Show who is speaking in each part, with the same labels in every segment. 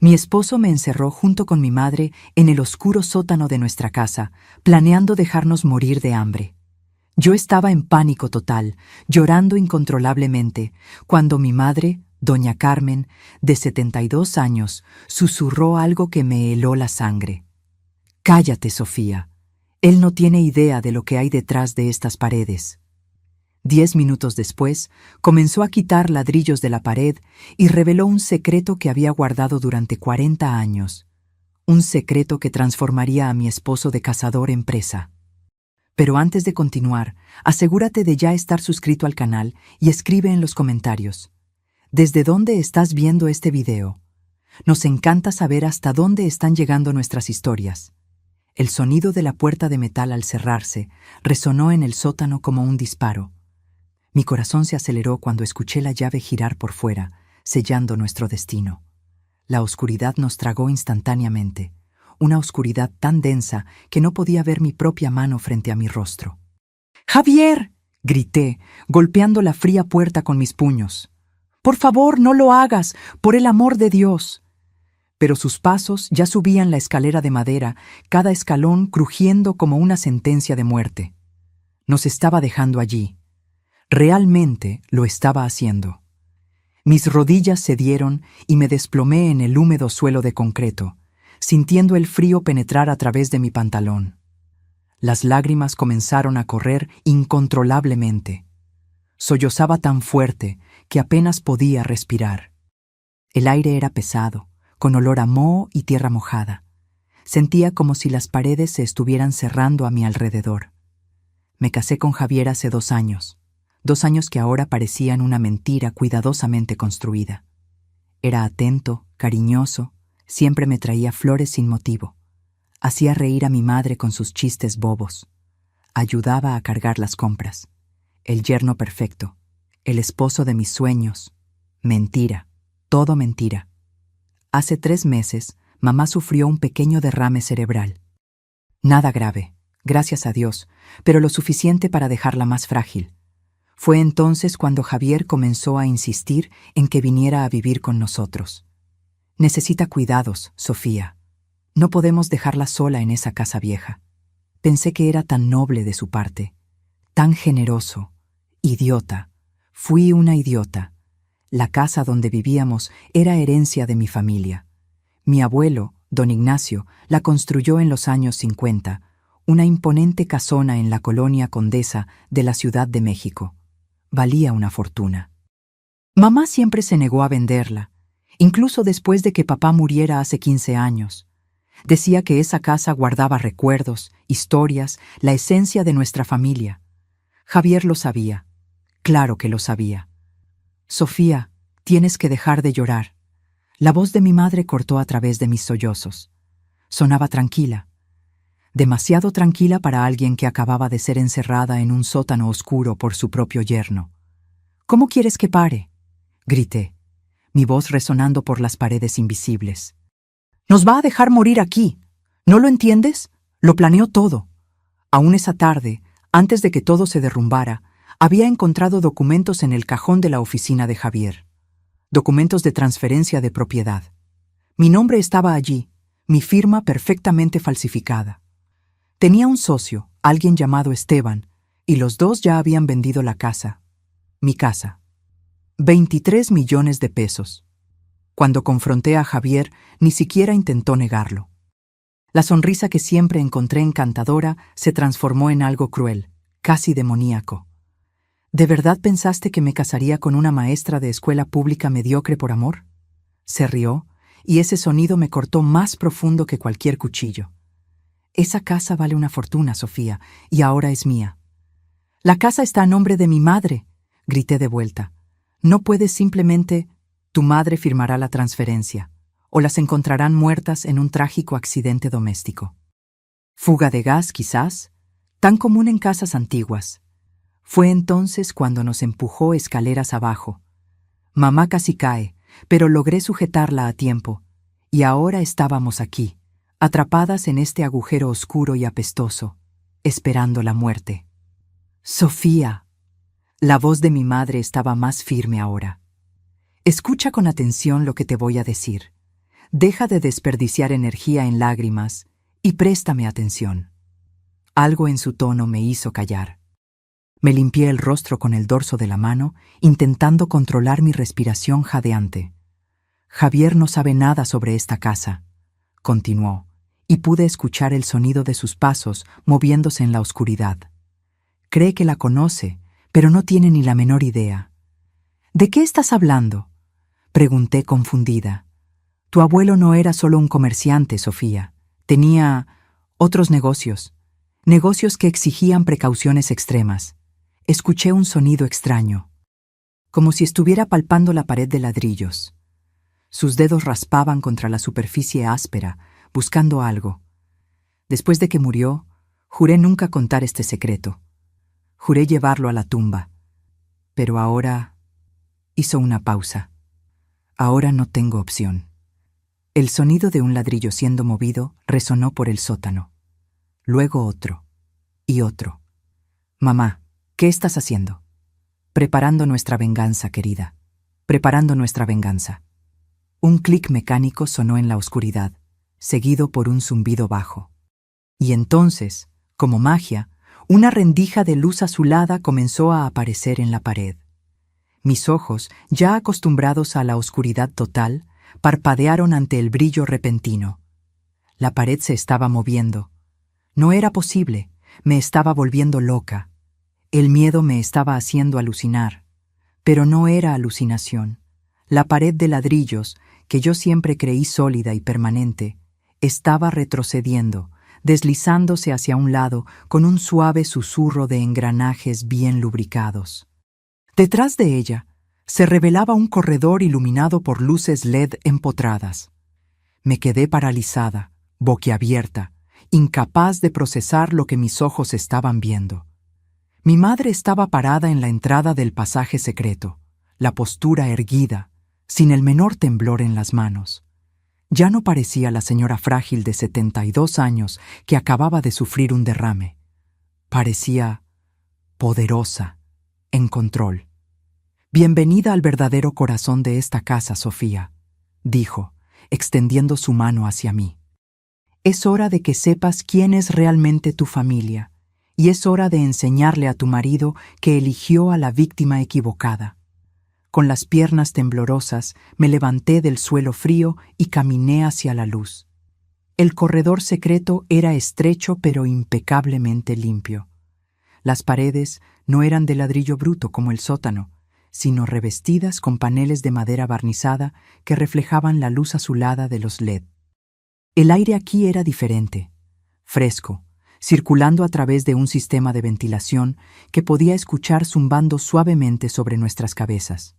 Speaker 1: Mi esposo me encerró junto con mi madre en el oscuro sótano de nuestra casa, planeando dejarnos morir de hambre. Yo estaba en pánico total, llorando incontrolablemente, cuando mi madre, doña Carmen, de 72 años, susurró algo que me heló la sangre. «Cállate, Sofía. Él no tiene idea de lo que hay detrás de estas paredes». 10 minutos después, comenzó a quitar ladrillos de la pared y reveló un secreto que había guardado durante 40 años. Un secreto que transformaría a mi esposo de cazador en presa. Pero antes de continuar, asegúrate de ya estar suscrito al canal y escribe en los comentarios: ¿desde dónde estás viendo este video? Nos encanta saber hasta dónde están llegando nuestras historias. El sonido de la puerta de metal al cerrarse resonó en el sótano como un disparo. Mi corazón se aceleró cuando escuché la llave girar por fuera, sellando nuestro destino. La oscuridad nos tragó instantáneamente, una oscuridad tan densa que no podía ver mi propia mano frente a mi rostro. «¡Javier!», grité, golpeando la fría puerta con mis puños. «¡Por favor, no lo hagas! ¡Por el amor de Dios!». Pero sus pasos ya subían la escalera de madera, cada escalón crujiendo como una sentencia de muerte. Nos estaba dejando allí. Realmente lo estaba haciendo. Mis rodillas cedieron y me desplomé en el húmedo suelo de concreto, sintiendo el frío penetrar a través de mi pantalón. Las lágrimas comenzaron a correr incontrolablemente. Sollozaba tan fuerte que apenas podía respirar. El aire era pesado, con olor a moho y tierra mojada. Sentía como si las paredes se estuvieran cerrando a mi alrededor. Me casé con Javier hace 2 años. 2 años que ahora parecían una mentira cuidadosamente construida. Era atento, cariñoso, siempre me traía flores sin motivo. Hacía reír a mi madre con sus chistes bobos. Ayudaba a cargar las compras. El yerno perfecto, el esposo de mis sueños. Mentira, todo mentira. Hace 3 meses, mamá sufrió un pequeño derrame cerebral. Nada grave, gracias a Dios, pero lo suficiente para dejarla más frágil. Fue entonces cuando Javier comenzó a insistir en que viniera a vivir con nosotros. «Necesita cuidados, Sofía. No podemos dejarla sola en esa casa vieja». Pensé que era tan noble de su parte, tan generoso. Idiota. Fui una idiota. La casa donde vivíamos era herencia de mi familia. Mi abuelo, don Ignacio, la construyó en los años 50, una imponente casona en la colonia Condesa de la Ciudad de México. Valía una fortuna. Mamá siempre se negó a venderla, incluso después de que papá muriera hace 15 años. Decía que esa casa guardaba recuerdos, historias, la esencia de nuestra familia. Javier lo sabía. Claro que lo sabía. «Sofía, tienes que dejar de llorar». La voz de mi madre cortó a través de mis sollozos. Sonaba tranquila. Demasiado tranquila para alguien que acababa de ser encerrada en un sótano oscuro por su propio yerno. «¿Cómo quieres que pare?», grité, mi voz resonando por las paredes invisibles. «Nos va a dejar morir aquí. ¿No lo entiendes? Lo planeó todo». Aún esa tarde, antes de que todo se derrumbara, había encontrado documentos en el cajón de la oficina de Javier. Documentos de transferencia de propiedad. Mi nombre estaba allí, mi firma perfectamente falsificada. Tenía un socio, alguien llamado Esteban, y los dos ya habían vendido la casa. Mi casa. 23 millones de pesos. Cuando confronté a Javier, ni siquiera intentó negarlo. La sonrisa que siempre encontré encantadora se transformó en algo cruel, casi demoníaco. ¿De verdad pensaste que me casaría con una maestra de escuela pública mediocre por amor? Se rió, y ese sonido me cortó más profundo que cualquier cuchillo. «Esa casa vale una fortuna, Sofía, y ahora es mía». «La casa está a nombre de mi madre», grité de vuelta. «No puedes simplemente...». «Tu madre firmará la transferencia, o las encontrarán muertas en un trágico accidente doméstico». «Fuga de gas, quizás, tan común en casas antiguas». Fue entonces cuando nos empujó escaleras abajo. Mamá casi cae, pero logré sujetarla a tiempo, y ahora estábamos aquí, atrapadas en este agujero oscuro y apestoso, esperando la muerte. «Sofía». La voz de mi madre estaba más firme ahora. «Escucha con atención lo que te voy a decir. deja de desperdiciar energía en lágrimas y préstame atención. Algo en su tono me hizo callar. Me limpié el rostro con el dorso de la mano, intentando controlar mi respiración jadeante. Javier no sabe nada sobre esta casa, continuó, y pude escuchar el sonido de sus pasos moviéndose en la oscuridad. Cree que la conoce, pero no tiene ni la menor idea. ¿De qué estás hablando?, pregunté confundida. Tu abuelo no era solo un comerciante, Sofía. Tenía otros negocios que exigían precauciones extremas. Escuché un sonido extraño, como si estuviera palpando la pared de ladrillos. Sus dedos raspaban contra la superficie áspera, buscando algo. Después de que murió, juré nunca contar este secreto. Juré llevarlo a la tumba. Pero ahora... Hizo una pausa. Ahora no tengo opción. El sonido de un ladrillo siendo movido resonó por el sótano. Luego otro. Y otro. Mamá, ¿qué estás haciendo? Preparando nuestra venganza, querida. Preparando nuestra venganza. Un clic mecánico sonó en la oscuridad, seguido por un zumbido bajo. Y entonces, como magia, una rendija de luz azulada comenzó a aparecer en la pared. Mis ojos, ya acostumbrados a la oscuridad total, parpadearon ante el brillo repentino. La pared se estaba moviendo. No era posible, me estaba volviendo loca. El miedo me estaba haciendo alucinar. Pero no era alucinación. La pared de ladrillos, que yo siempre creí sólida y permanente, estaba retrocediendo, deslizándose hacia un lado con un suave susurro de engranajes bien lubricados. Detrás de ella se revelaba un corredor iluminado por luces LED empotradas. Me quedé paralizada, boquiabierta, incapaz de procesar lo que mis ojos estaban viendo. Mi madre estaba parada en la entrada del pasaje secreto, la postura erguida, sin el menor temblor en las manos. Ya no parecía la señora frágil de 72 años que acababa de sufrir un derrame. Parecía poderosa, en control. «Bienvenida al verdadero corazón de esta casa, Sofía», dijo, extendiendo su mano hacia mí. «Es hora de que sepas quién es realmente tu familia, y es hora de enseñarle a tu marido que eligió a la víctima equivocada». Con las piernas temblorosas, me levanté del suelo frío y caminé hacia la luz. El corredor secreto era estrecho pero impecablemente limpio. Las paredes no eran de ladrillo bruto como el sótano, sino revestidas con paneles de madera barnizada que reflejaban la luz azulada de los LED. El aire aquí era diferente, fresco, circulando a través de un sistema de ventilación que podía escuchar zumbando suavemente sobre nuestras cabezas.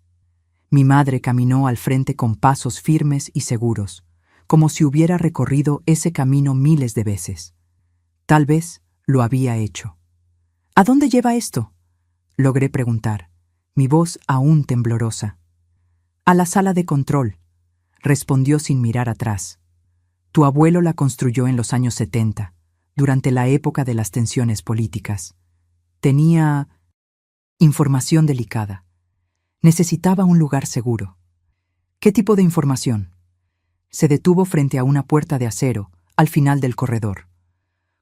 Speaker 1: Mi madre caminó al frente con pasos firmes y seguros, como si hubiera recorrido ese camino miles de veces. Tal vez lo había hecho. «¿A dónde lleva esto?», logré preguntar, mi voz aún temblorosa. «A la sala de control», respondió sin mirar atrás. «Tu abuelo la construyó en los años 70, durante la época de las tensiones políticas. Tenía información delicada. Necesitaba un lugar seguro». «¿Qué tipo de información?». Se detuvo frente a una puerta de acero, al final del corredor.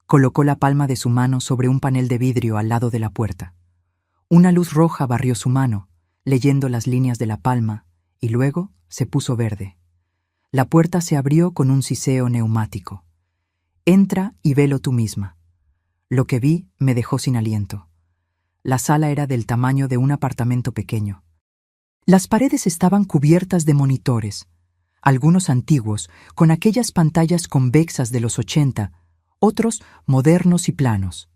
Speaker 1: Colocó la palma de su mano sobre un panel de vidrio al lado de la puerta. Una luz roja barrió su mano, leyendo las líneas de la palma, y luego se puso verde. La puerta se abrió con un siseo neumático. «Entra y velo tú misma». Lo que vi me dejó sin aliento. La sala era del tamaño de un apartamento pequeño. Las paredes estaban cubiertas de monitores, algunos antiguos, con aquellas pantallas convexas de los 80, otros modernos y planos.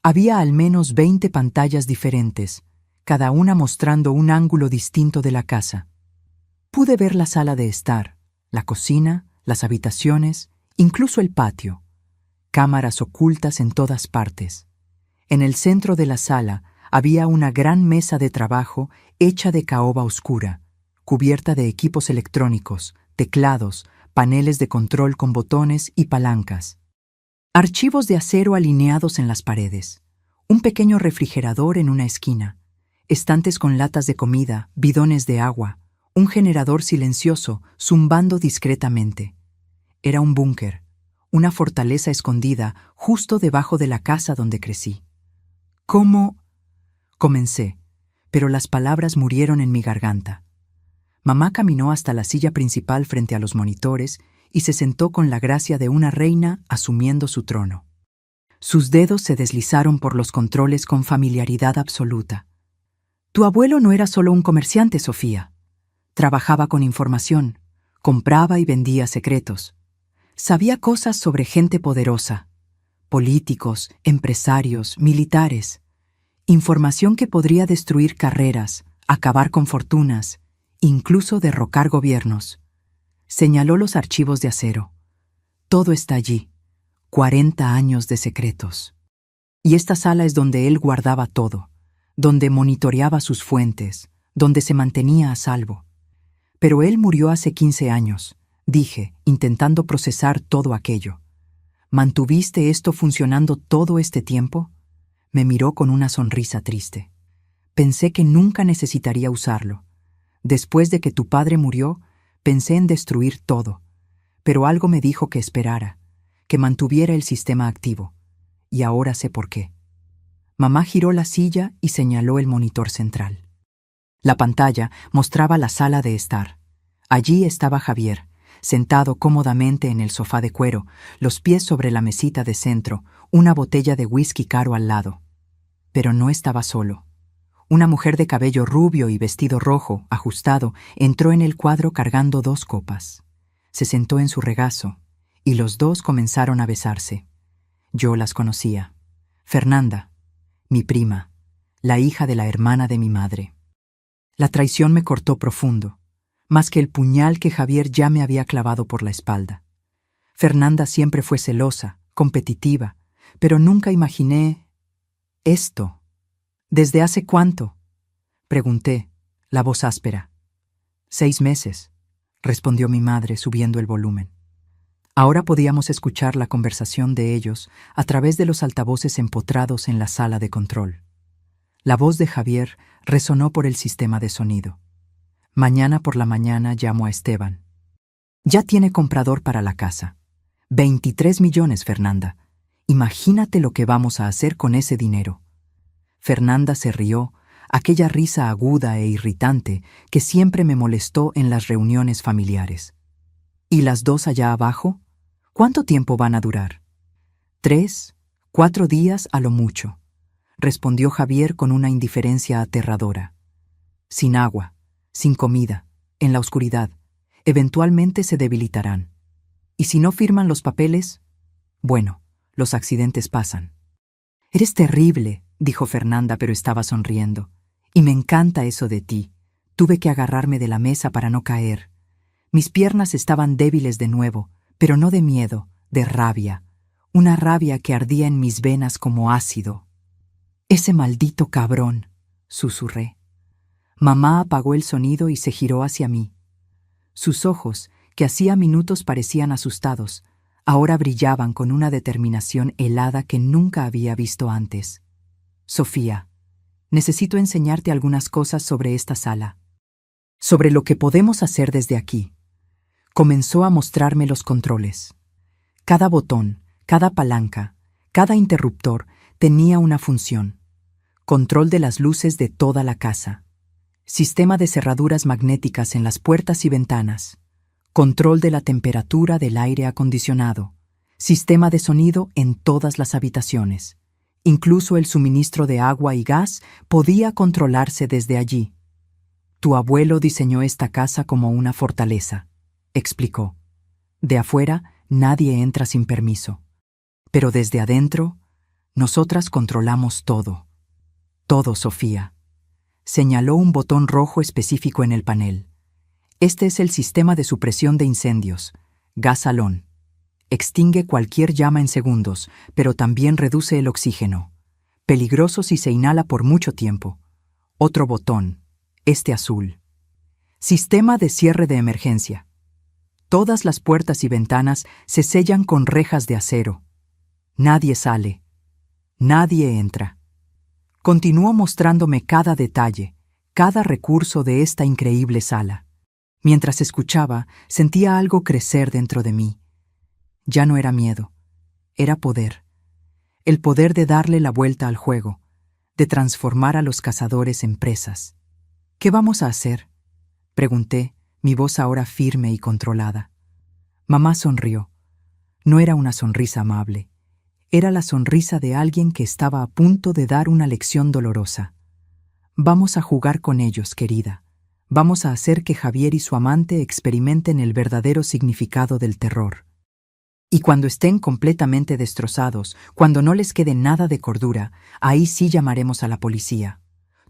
Speaker 1: Había al menos 20 pantallas diferentes, cada una mostrando un ángulo distinto de la casa. Pude ver la sala de estar, la cocina, las habitaciones, incluso el patio. Cámaras ocultas en todas partes. En el centro de la sala había una gran mesa de trabajo hecha de caoba oscura, cubierta de equipos electrónicos, teclados, paneles de control con botones y palancas. Archivos de acero alineados en las paredes. Un pequeño refrigerador en una esquina. Estantes con latas de comida, bidones de agua. Un generador silencioso, zumbando discretamente. Era un búnker, una fortaleza escondida justo debajo de la casa donde crecí. ¿Cómo? Comencé, pero las palabras murieron en mi garganta. Mamá caminó hasta la silla principal frente a los monitores y se sentó con la gracia de una reina asumiendo su trono. Sus dedos se deslizaron por los controles con familiaridad absoluta. Tu abuelo no era solo un comerciante, Sofía. Trabajaba con información, compraba y vendía secretos. Sabía cosas sobre gente poderosa, políticos, empresarios, militares. Información que podría destruir carreras, acabar con fortunas, incluso derrocar gobiernos. Señaló los archivos de acero. Todo está allí. 40 años de secretos. Y esta sala es donde él guardaba todo, donde monitoreaba sus fuentes, donde se mantenía a salvo. Pero él murió hace 15 años, dije, intentando procesar todo aquello. ¿Mantuviste esto funcionando todo este tiempo? Me miró con una sonrisa triste. Pensé que nunca necesitaría usarlo. Después de que tu padre murió, pensé en destruir todo, pero algo me dijo que esperara, que mantuviera el sistema activo, y ahora sé por qué. Mamá giró la silla y señaló el monitor central. La pantalla mostraba la sala de estar. Allí estaba Javier, sentado cómodamente en el sofá de cuero, los pies sobre la mesita de centro, una botella de whisky caro al lado. Pero no estaba solo. Una mujer de cabello rubio y vestido rojo, ajustado, entró en el cuadro cargando 2 copas. Se sentó en su regazo, y los dos comenzaron a besarse. Yo las conocía. Fernanda, mi prima, la hija de la hermana de mi madre. La traición me cortó profundo, más que el puñal que Javier ya me había clavado por la espalda. Fernanda siempre fue celosa, competitiva, pero nunca imaginé esto. ¿Desde hace cuánto? Pregunté, la voz áspera. 6 meses, respondió mi madre subiendo el volumen. Ahora podíamos escuchar la conversación de ellos a través de los altavoces empotrados en la sala de control. La voz de Javier resonó por el sistema de sonido. Mañana por la mañana llamo a Esteban. Ya tiene comprador para la casa. 23 millones, Fernanda. Imagínate lo que vamos a hacer con ese dinero. Fernanda se rió, aquella risa aguda e irritante que siempre me molestó en las reuniones familiares. ¿Y las 2 allá abajo? ¿Cuánto tiempo van a durar? 3, 4 días a lo mucho, respondió Javier con una indiferencia aterradora. Sin agua, sin comida, en la oscuridad, eventualmente se debilitarán. ¿Y si no firman los papeles? Bueno, los accidentes pasan. Eres terrible, dijo Fernanda, pero estaba sonriendo. Y me encanta eso de ti. Tuve que agarrarme de la mesa para no caer. Mis piernas estaban débiles de nuevo, pero no de miedo, de rabia. Una rabia que ardía en mis venas como ácido. Ese maldito cabrón, susurré. Mamá apagó el sonido y se giró hacia mí. Sus ojos, que hacía minutos parecían asustados, ahora brillaban con una determinación helada que nunca había visto antes. Sofía, necesito enseñarte algunas cosas sobre esta sala. Sobre lo que podemos hacer desde aquí. Comenzó a mostrarme los controles. Cada botón, cada palanca, cada interruptor tenía una función. Control de las luces de toda la casa. Sistema de cerraduras magnéticas en las puertas y ventanas. Control de la temperatura del aire acondicionado. Sistema de sonido en todas las habitaciones. Incluso el suministro de agua y gas podía controlarse desde allí. Tu abuelo diseñó esta casa como una fortaleza, explicó. De afuera, nadie entra sin permiso. Pero desde adentro, nosotras controlamos todo. Todo, Sofía. Señaló un botón rojo específico en el panel. Este es el sistema de supresión de incendios, gas salón. Extingue cualquier llama en segundos, pero también reduce el oxígeno. Peligroso si se inhala por mucho tiempo. Otro botón, este azul. Sistema de cierre de emergencia. Todas las puertas y ventanas se sellan con rejas de acero. Nadie sale. Nadie entra. Continuó mostrándome cada detalle, cada recurso de esta increíble sala. Mientras escuchaba, sentía algo crecer dentro de mí. Ya no era miedo, era poder. El poder de darle la vuelta al juego, de transformar a los cazadores en presas. ¿Qué vamos a hacer?, pregunté, mi voz ahora firme y controlada. Mamá sonrió. No era una sonrisa amable. Era la sonrisa de alguien que estaba a punto de dar una lección dolorosa. Vamos a jugar con ellos, querida. Vamos a hacer que Javier y su amante experimenten el verdadero significado del terror. Y cuando estén completamente destrozados, cuando no les quede nada de cordura, ahí sí llamaremos a la policía.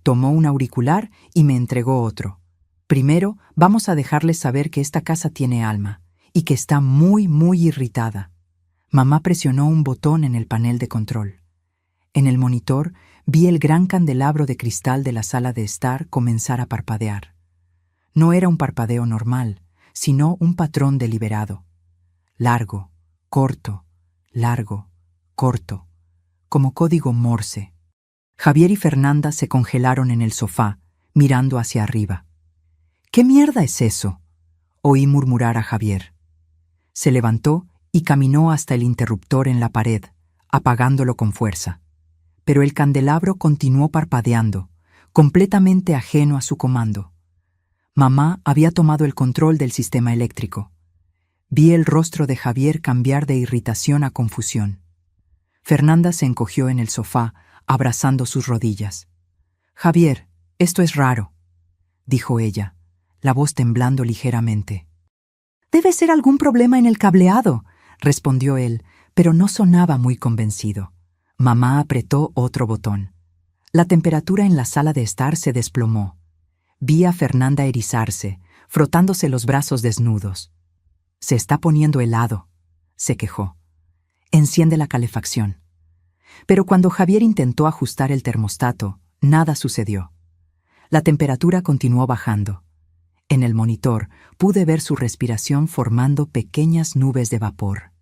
Speaker 1: Tomó un auricular y me entregó otro. Primero, vamos a dejarles saber que esta casa tiene alma y que está muy, muy irritada. Mamá presionó un botón en el panel de control. En el monitor vi el gran candelabro de cristal de la sala de estar comenzar a parpadear. No era un parpadeo normal, sino un patrón deliberado. Largo, corto, largo, corto, como código Morse. Javier y Fernanda se congelaron en el sofá, mirando hacia arriba. ¿Qué mierda es eso?, oí murmurar a Javier. Se levantó y caminó hasta el interruptor en la pared, apagándolo con fuerza. Pero el candelabro continuó parpadeando, completamente ajeno a su comando. Mamá había tomado el control del sistema eléctrico. Vi el rostro de Javier cambiar de irritación a confusión. Fernanda se encogió en el sofá, abrazando sus rodillas. «Javier, esto es raro», dijo ella, la voz temblando ligeramente. «Debe ser algún problema en el cableado», respondió él, pero no sonaba muy convencido. Mamá apretó otro botón. La temperatura en la sala de estar se desplomó. Vi a Fernanda erizarse, frotándose los brazos desnudos. «Se está poniendo helado», se quejó. «Enciende la calefacción». Pero cuando Javier intentó ajustar el termostato, nada sucedió. La temperatura continuó bajando. En el monitor pude ver su respiración formando pequeñas nubes de vapor.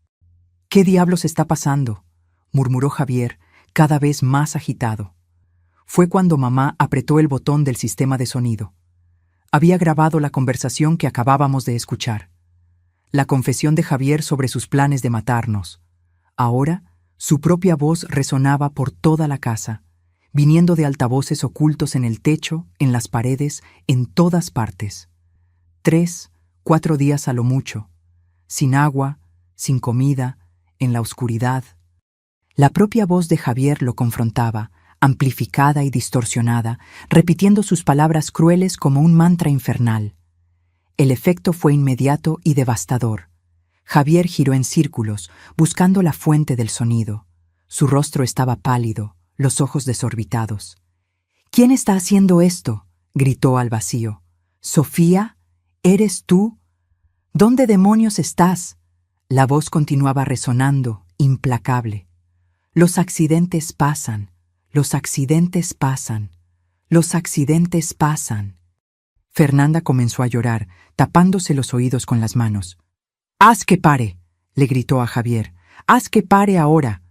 Speaker 1: «¿Qué diablos está pasando?», murmuró Javier, cada vez más agitado. Fue cuando mamá apretó el botón del sistema de sonido. Había grabado la conversación que acabábamos de escuchar. La confesión de Javier sobre sus planes de matarnos. Ahora, su propia voz resonaba por toda la casa, viniendo de altavoces ocultos en el techo, en las paredes, en todas partes. 3, 4 días a lo mucho, sin agua, sin comida, en la oscuridad. La propia voz de Javier lo confrontaba, amplificada y distorsionada, repitiendo sus palabras crueles como un mantra infernal. El efecto fue inmediato y devastador. Javier giró en círculos, buscando la fuente del sonido. Su rostro estaba pálido, los ojos desorbitados. «¿Quién está haciendo esto?», gritó al vacío. «¿Sofía? ¿Eres tú? ¿Dónde demonios estás?». La voz continuaba resonando, implacable. «Los accidentes pasan, los accidentes pasan, los accidentes pasan». Fernanda comenzó a llorar, tapándose los oídos con las manos. «¡Haz que pare!», le gritó a Javier. «¡Haz que pare ahora!».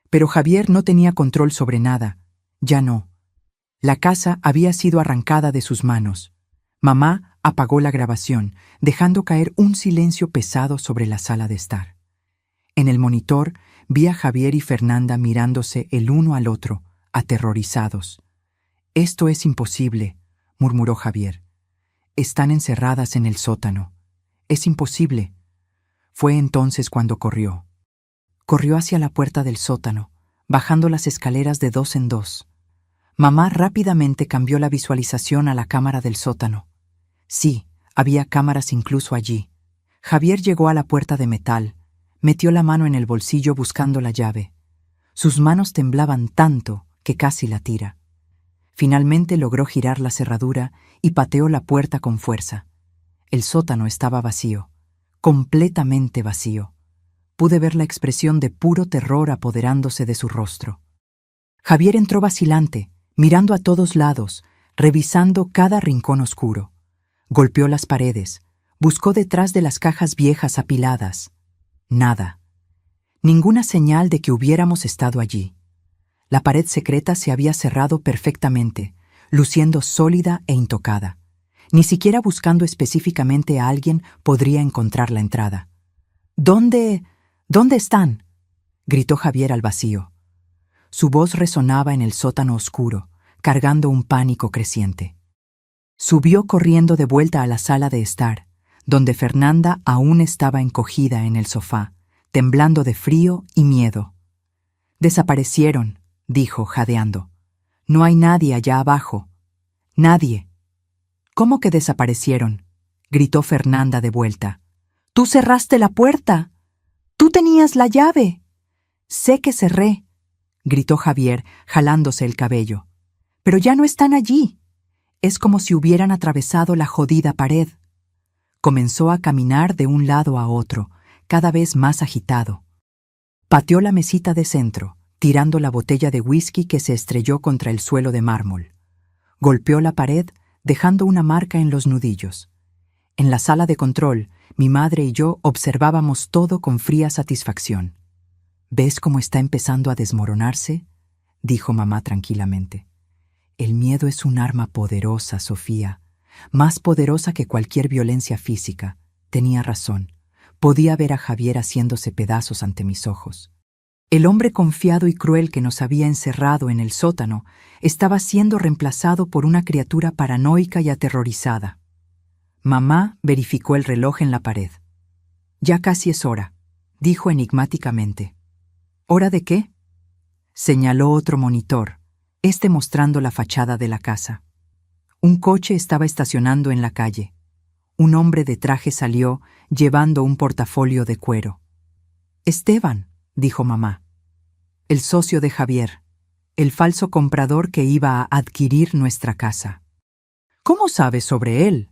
Speaker 1: Pero Javier no tenía control sobre nada. Ya no. La casa había sido arrancada de sus manos. Mamá apagó la grabación, dejando caer un silencio pesado sobre la sala de estar. En el monitor vi a Javier y Fernanda mirándose el uno al otro, aterrorizados. «Esto es imposible», murmuró Javier. «Están encerradas en el sótano. Es imposible». Fue entonces cuando corrió. Corrió hacia la puerta del sótano, bajando las escaleras de 2 en 2. Mamá rápidamente cambió la visualización a la cámara del sótano. Sí, había cámaras incluso allí. Javier llegó a la puerta de metal, metió la mano en el bolsillo buscando la llave. Sus manos temblaban tanto que casi la tira. Finalmente logró girar la cerradura y pateó la puerta con fuerza. El sótano estaba vacío, completamente vacío. Pude ver la expresión de puro terror apoderándose de su rostro. Javier entró vacilante, mirando a todos lados, revisando cada rincón oscuro. Golpeó las paredes, buscó detrás de las cajas viejas apiladas. Nada. Ninguna señal de que hubiéramos estado allí. La pared secreta se había cerrado perfectamente, luciendo sólida e intocada. Ni siquiera buscando específicamente a alguien podría encontrar la entrada. ¿Dónde están?, gritó Javier al vacío. Su voz resonaba en el sótano oscuro, cargando un pánico creciente. Subió corriendo de vuelta a la sala de estar, donde Fernanda aún estaba encogida en el sofá, temblando de frío y miedo. «Desaparecieron», dijo, jadeando. «No hay nadie allá abajo. Nadie». «¿Cómo que desaparecieron?», gritó Fernanda de vuelta. «Tú cerraste la puerta. Tú tenías la llave». «Sé que cerré», gritó Javier, jalándose el cabello. «Pero ya no están allí. Es como si hubieran atravesado la jodida pared». Comenzó a caminar de un lado a otro, cada vez más agitado. Pateó la mesita de centro, tirando la botella de whisky que se estrelló contra el suelo de mármol. Golpeó la pared, dejando una marca en los nudillos. En la sala de control, mi madre y yo observábamos todo con fría satisfacción. «¿Ves cómo está empezando a desmoronarse?», dijo mamá tranquilamente. «El miedo es un arma poderosa, Sofía, más poderosa que cualquier violencia física». Tenía razón. Podía ver a Javier haciéndose pedazos ante mis ojos. El hombre confiado y cruel que nos había encerrado en el sótano estaba siendo reemplazado por una criatura paranoica y aterrorizada. Mamá verificó el reloj en la pared. «Ya casi es hora», dijo enigmáticamente. «¿Hora de qué?», señaló otro monitor, mostrando la fachada de la casa. Un coche estaba estacionando en la calle. Un hombre de traje salió, llevando un portafolio de cuero. «Esteban», dijo mamá. «El socio de Javier, el falso comprador que iba a adquirir nuestra casa». «¿Cómo sabes sobre él?».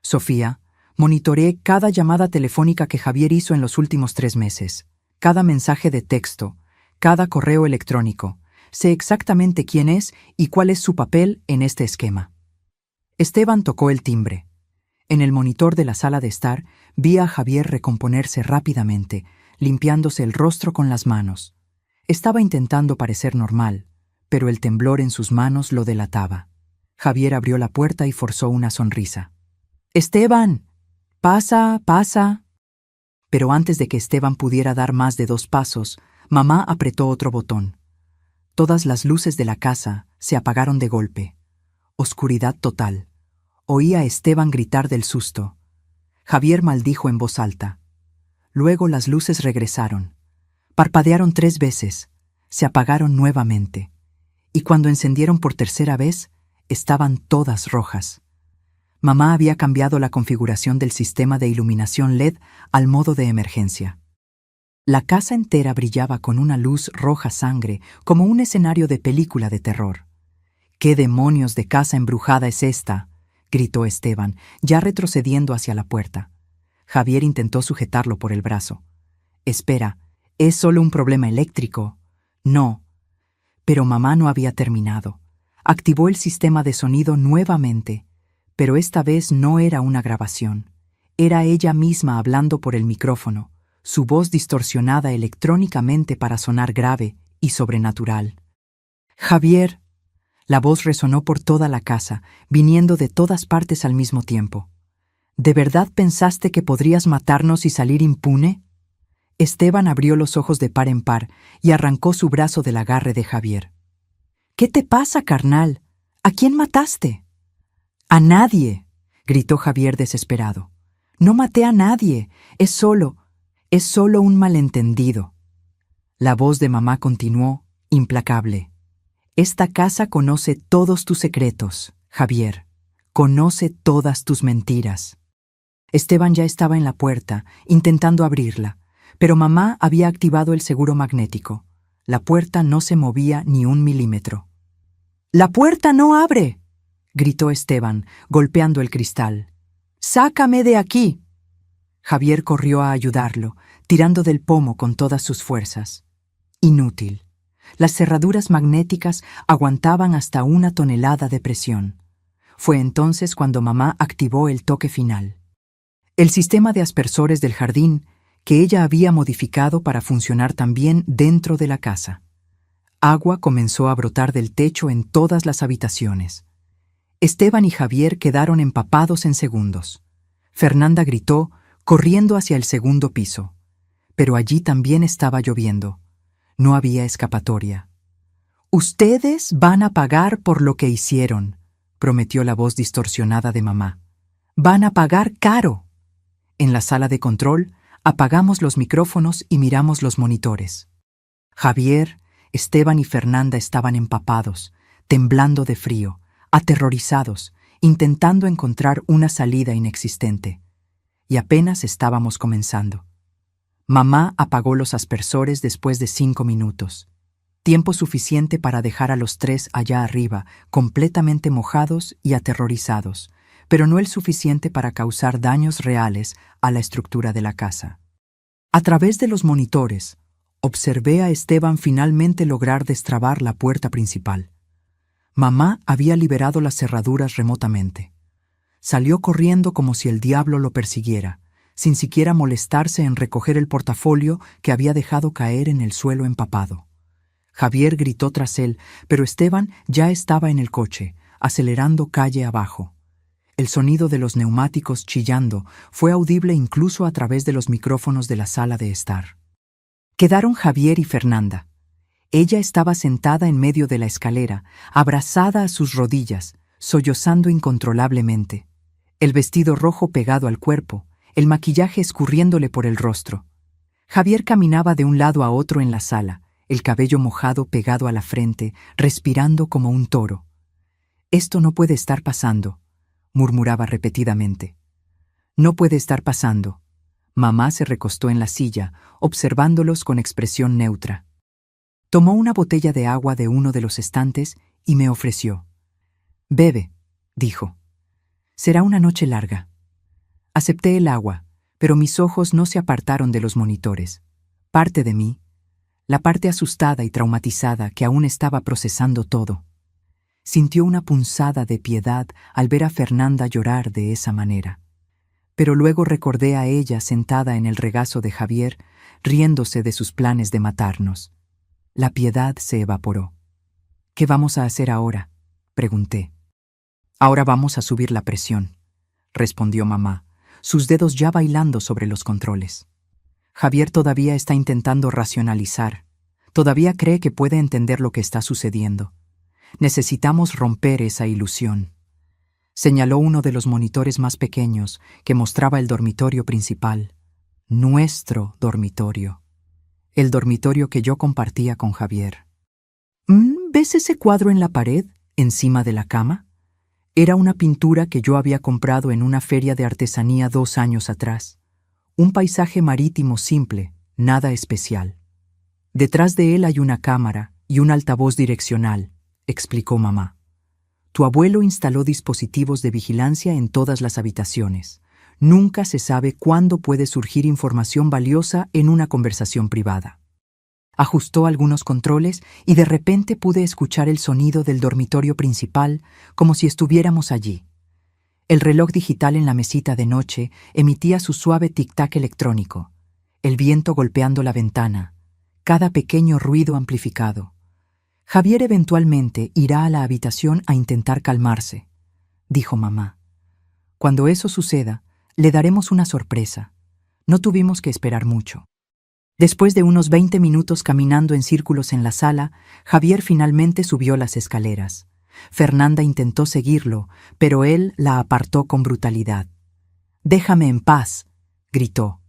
Speaker 1: «Sofía, monitoreé cada llamada telefónica que Javier hizo en los últimos 3 meses, cada mensaje de texto, cada correo electrónico. Sé exactamente quién es y cuál es su papel en este esquema». Esteban tocó el timbre. En el monitor de la sala de estar vi a Javier recomponerse rápidamente, limpiándose el rostro con las manos. Estaba intentando parecer normal, pero el temblor en sus manos lo delataba. Javier abrió la puerta y forzó una sonrisa. «Esteban, pasa, pasa». Pero antes de que Esteban pudiera dar más de 2 pasos, mamá apretó otro botón. Todas las luces de la casa se apagaron de golpe. Oscuridad total. Oí a Esteban gritar del susto. Javier maldijo en voz alta. Luego las luces regresaron. Parpadearon 3 veces, se apagaron nuevamente, y cuando encendieron por tercera vez, estaban todas rojas. Mamá había cambiado la configuración del sistema de iluminación LED al modo de emergencia. La casa entera brillaba con una luz roja sangre, como un escenario de película de terror. «¿Qué demonios de casa embrujada es esta?», gritó Esteban, ya retrocediendo hacia la puerta. Javier intentó sujetarlo por el brazo. «Espera, ¿es solo un problema eléctrico?». «No». Pero mamá no había terminado. Activó el sistema de sonido nuevamente, pero esta vez no era una grabación. Era ella misma hablando por el micrófono, su voz distorsionada electrónicamente para sonar grave y sobrenatural. «Javier». La voz resonó por toda la casa, viniendo de todas partes al mismo tiempo. «¿De verdad pensaste que podrías matarnos y salir impune?». Esteban abrió los ojos de par en par y arrancó su brazo del agarre de Javier. «¿Qué te pasa, carnal? ¿A quién mataste?». «A nadie», gritó Javier desesperado. «No maté a nadie, es solo un malentendido». La voz de mamá continuó, implacable. «Esta casa conoce todos tus secretos, Javier. Conoce todas tus mentiras». Esteban ya estaba en la puerta, intentando abrirla, pero mamá había activado el seguro magnético. La puerta no se movía ni 1 milímetro. «¡La puerta no abre!», gritó Esteban, golpeando el cristal. «¡Sácame de aquí!». Javier corrió a ayudarlo, tirando del pomo con todas sus fuerzas. Inútil. Las cerraduras magnéticas aguantaban hasta 1 tonelada de presión. Fue entonces cuando mamá activó el toque final. El sistema de aspersores del jardín, que ella había modificado para funcionar también dentro de la casa. Agua comenzó a brotar del techo en todas las habitaciones. Esteban y Javier quedaron empapados en segundos. Fernanda gritó, corriendo hacia el segundo piso. Pero allí también estaba lloviendo. No había escapatoria. «Ustedes van a pagar por lo que hicieron», prometió la voz distorsionada de mamá. «Van a pagar caro». En la sala de control, apagamos los micrófonos y miramos los monitores. Javier, Esteban y Fernanda estaban empapados, temblando de frío, aterrorizados, intentando encontrar una salida inexistente. Y apenas estábamos comenzando. Mamá apagó los aspersores después de 5 minutos. Tiempo suficiente para dejar a los 3 allá arriba, completamente mojados y aterrorizados, pero no el suficiente para causar daños reales a la estructura de la casa. A través de los monitores, observé a Esteban finalmente lograr destrabar la puerta principal. Mamá había liberado las cerraduras remotamente. Salió corriendo como si el diablo lo persiguiera, sin siquiera molestarse en recoger el portafolio que había dejado caer en el suelo empapado. Javier gritó tras él, pero Esteban ya estaba en el coche, acelerando calle abajo. El sonido de los neumáticos chillando fue audible incluso a través de los micrófonos de la sala de estar. Quedaron Javier y Fernanda. Ella estaba sentada en medio de la escalera, abrazada a sus rodillas, sollozando incontrolablemente. El vestido rojo pegado al cuerpo, el maquillaje escurriéndole por el rostro. Javier caminaba de un lado a otro en la sala, el cabello mojado pegado a la frente, respirando como un toro. «Esto no puede estar pasando», murmuraba repetidamente. «No puede estar pasando». Mamá se recostó en la silla, observándolos con expresión neutra. Tomó una botella de agua de uno de los estantes y me ofreció. «Bebe», dijo. «Será una noche larga». Acepté el agua, pero mis ojos no se apartaron de los monitores. Parte de mí, la parte asustada y traumatizada que aún estaba procesando todo, sintió una punzada de piedad al ver a Fernanda llorar de esa manera. Pero luego recordé a ella sentada en el regazo de Javier, riéndose de sus planes de matarnos. La piedad se evaporó. «¿Qué vamos a hacer ahora?», pregunté. «Ahora vamos a subir la presión», respondió mamá, sus dedos ya bailando sobre los controles. Javier todavía está intentando racionalizar. Todavía cree que puede entender lo que está sucediendo. Necesitamos romper esa ilusión. Señaló uno de los monitores más pequeños que mostraba el dormitorio principal. Nuestro dormitorio. El dormitorio que yo compartía con Javier. ¿Ves ese cuadro en la pared, encima de la cama? Era una pintura que yo había comprado en una feria de artesanía 2 años atrás. Un paisaje marítimo simple, nada especial. Detrás de él hay una cámara y un altavoz direccional, explicó mamá. Tu abuelo instaló dispositivos de vigilancia en todas las habitaciones. Nunca se sabe cuándo puede surgir información valiosa en una conversación privada. Ajustó algunos controles y de repente pude escuchar el sonido del dormitorio principal como si estuviéramos allí. El reloj digital en la mesita de noche emitía su suave tic-tac electrónico, el viento golpeando la ventana, cada pequeño ruido amplificado. Javier eventualmente irá a la habitación a intentar calmarse, dijo mamá. Cuando eso suceda, le daremos una sorpresa. No tuvimos que esperar mucho. Después de unos 20 minutos caminando en círculos en la sala, Javier finalmente subió las escaleras. Fernanda intentó seguirlo, pero él la apartó con brutalidad. «Déjame en paz», gritó.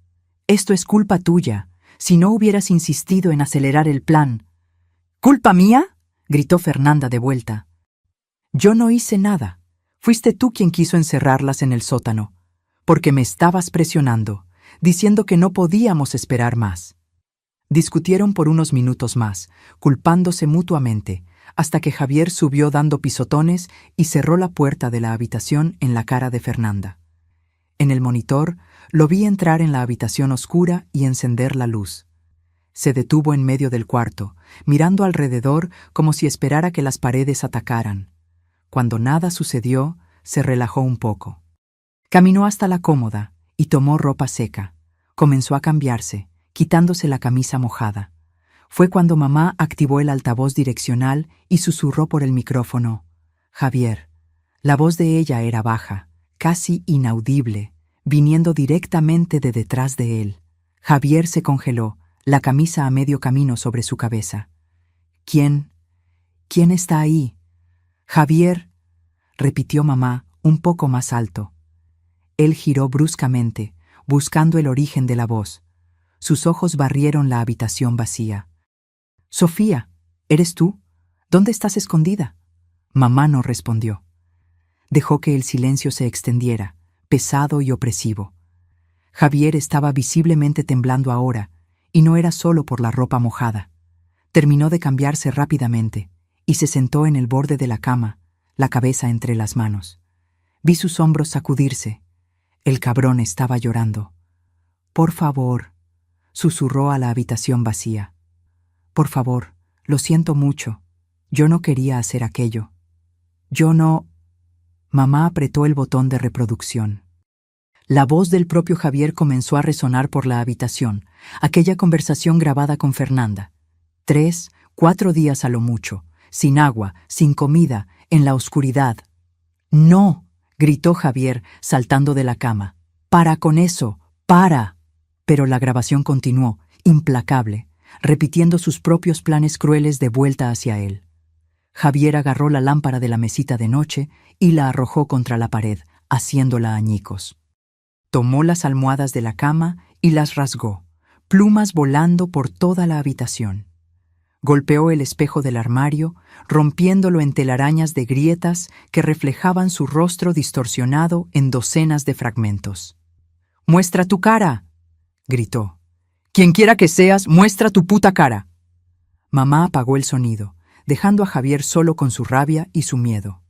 Speaker 1: «Esto es culpa tuya. Si no hubieras insistido en acelerar el plan». «¿Culpa mía?», gritó Fernanda de vuelta. «Yo no hice nada. Fuiste tú quien quiso encerrarlas en el sótano, porque me estabas presionando, diciendo que no podíamos esperar más». Discutieron por unos minutos más, culpándose mutuamente, hasta que Javier subió dando pisotones y cerró la puerta de la habitación en la cara de Fernanda. En el monitor, lo vi entrar en la habitación oscura y encender la luz. Se detuvo en medio del cuarto, mirando alrededor como si esperara que las paredes atacaran. Cuando nada sucedió, se relajó un poco. Caminó hasta la cómoda y tomó ropa seca. Comenzó a cambiarse, quitándose la camisa mojada. Fue cuando mamá activó el altavoz direccional y susurró por el micrófono. «Javier, La voz de ella era baja, casi inaudible, viniendo directamente de detrás de él. Javier se congeló, la camisa a medio camino sobre su cabeza. ¿Quién está ahí? Javier, repitió mamá, un poco más alto. Él giró bruscamente, buscando el origen de la voz. Sus ojos barrieron la habitación vacía. Sofía, ¿eres tú? ¿Dónde estás escondida? Mamá no respondió. Dejó que el silencio se extendiera, pesado y opresivo. Javier estaba visiblemente temblando ahora, y no era solo por la ropa mojada. Terminó de cambiarse rápidamente, y se sentó en el borde de la cama, la cabeza entre las manos. Vi sus hombros sacudirse. El cabrón estaba llorando. «Por favor», susurró a la habitación vacía. «Por favor, lo siento mucho. Yo no quería hacer aquello. Yo no...» Mamá apretó el botón de reproducción. La voz del propio Javier comenzó a resonar por la habitación, aquella conversación grabada con Fernanda. 3, 4 días a lo mucho, sin agua, sin comida, en la oscuridad. «No», gritó Javier, saltando de la cama. «Para con eso, para». Pero la grabación continuó, implacable, repitiendo sus propios planes crueles de vuelta hacia él. Javier agarró la lámpara de la mesita de noche y la arrojó contra la pared, haciéndola añicos. Tomó las almohadas de la cama y las rasgó, plumas volando por toda la habitación. Golpeó el espejo del armario, rompiéndolo en telarañas de grietas que reflejaban su rostro distorsionado en docenas de fragmentos. «¡Muestra tu cara!», gritó. «Quien quiera que seas, muestra tu puta cara». Mamá apagó el sonido, dejando a Javier solo con su rabia y su miedo.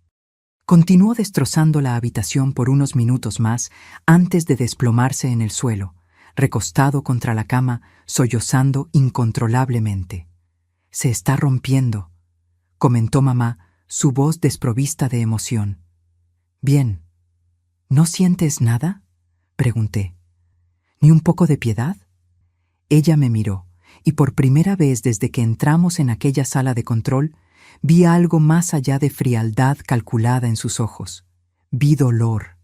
Speaker 1: Continuó destrozando la habitación por unos minutos más antes de desplomarse en el suelo, recostado contra la cama, sollozando incontrolablemente. «Se está rompiendo», comentó mamá, su voz desprovista de emoción. «Bien. ¿No sientes nada?», pregunté. «¿Ni un poco de piedad?». Ella me miró, y por primera vez desde que entramos en aquella sala de control, vi algo más allá de frialdad calculada en sus ojos. Vi dolor,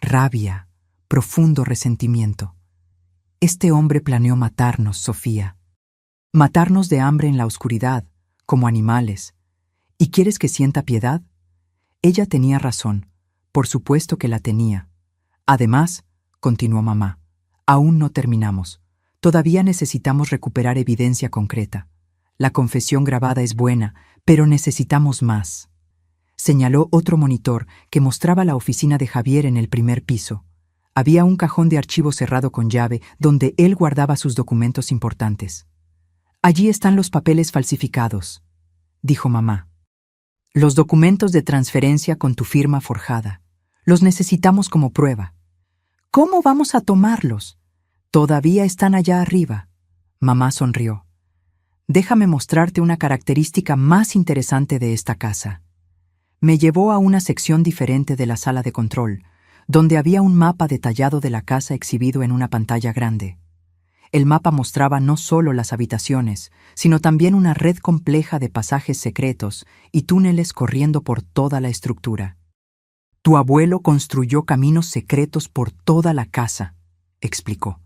Speaker 1: rabia, profundo resentimiento. «Este hombre planeó matarnos, Sofía. Matarnos de hambre en la oscuridad, como animales. ¿Y quieres que sienta piedad?». Ella tenía razón, por supuesto que la tenía. «Además», continuó mamá, «aún no terminamos. Todavía necesitamos recuperar evidencia concreta. La confesión grabada es buena, pero necesitamos más». Señaló otro monitor que mostraba la oficina de Javier en el primer piso. Había un cajón de archivo cerrado con llave donde él guardaba sus documentos importantes. «Allí están los papeles falsificados», dijo mamá. «Los documentos de transferencia con tu firma forjada. Los necesitamos como prueba». «¿Cómo vamos a tomarlos?». «Todavía están allá arriba». Mamá sonrió. «Déjame mostrarte una característica más interesante de esta casa». Me llevó a una sección diferente de la sala de control, donde había un mapa detallado de la casa exhibido en una pantalla grande. El mapa mostraba no solo las habitaciones, sino también una red compleja de pasajes secretos y túneles corriendo por toda la estructura. «Tu abuelo construyó caminos secretos por toda la casa», explicó.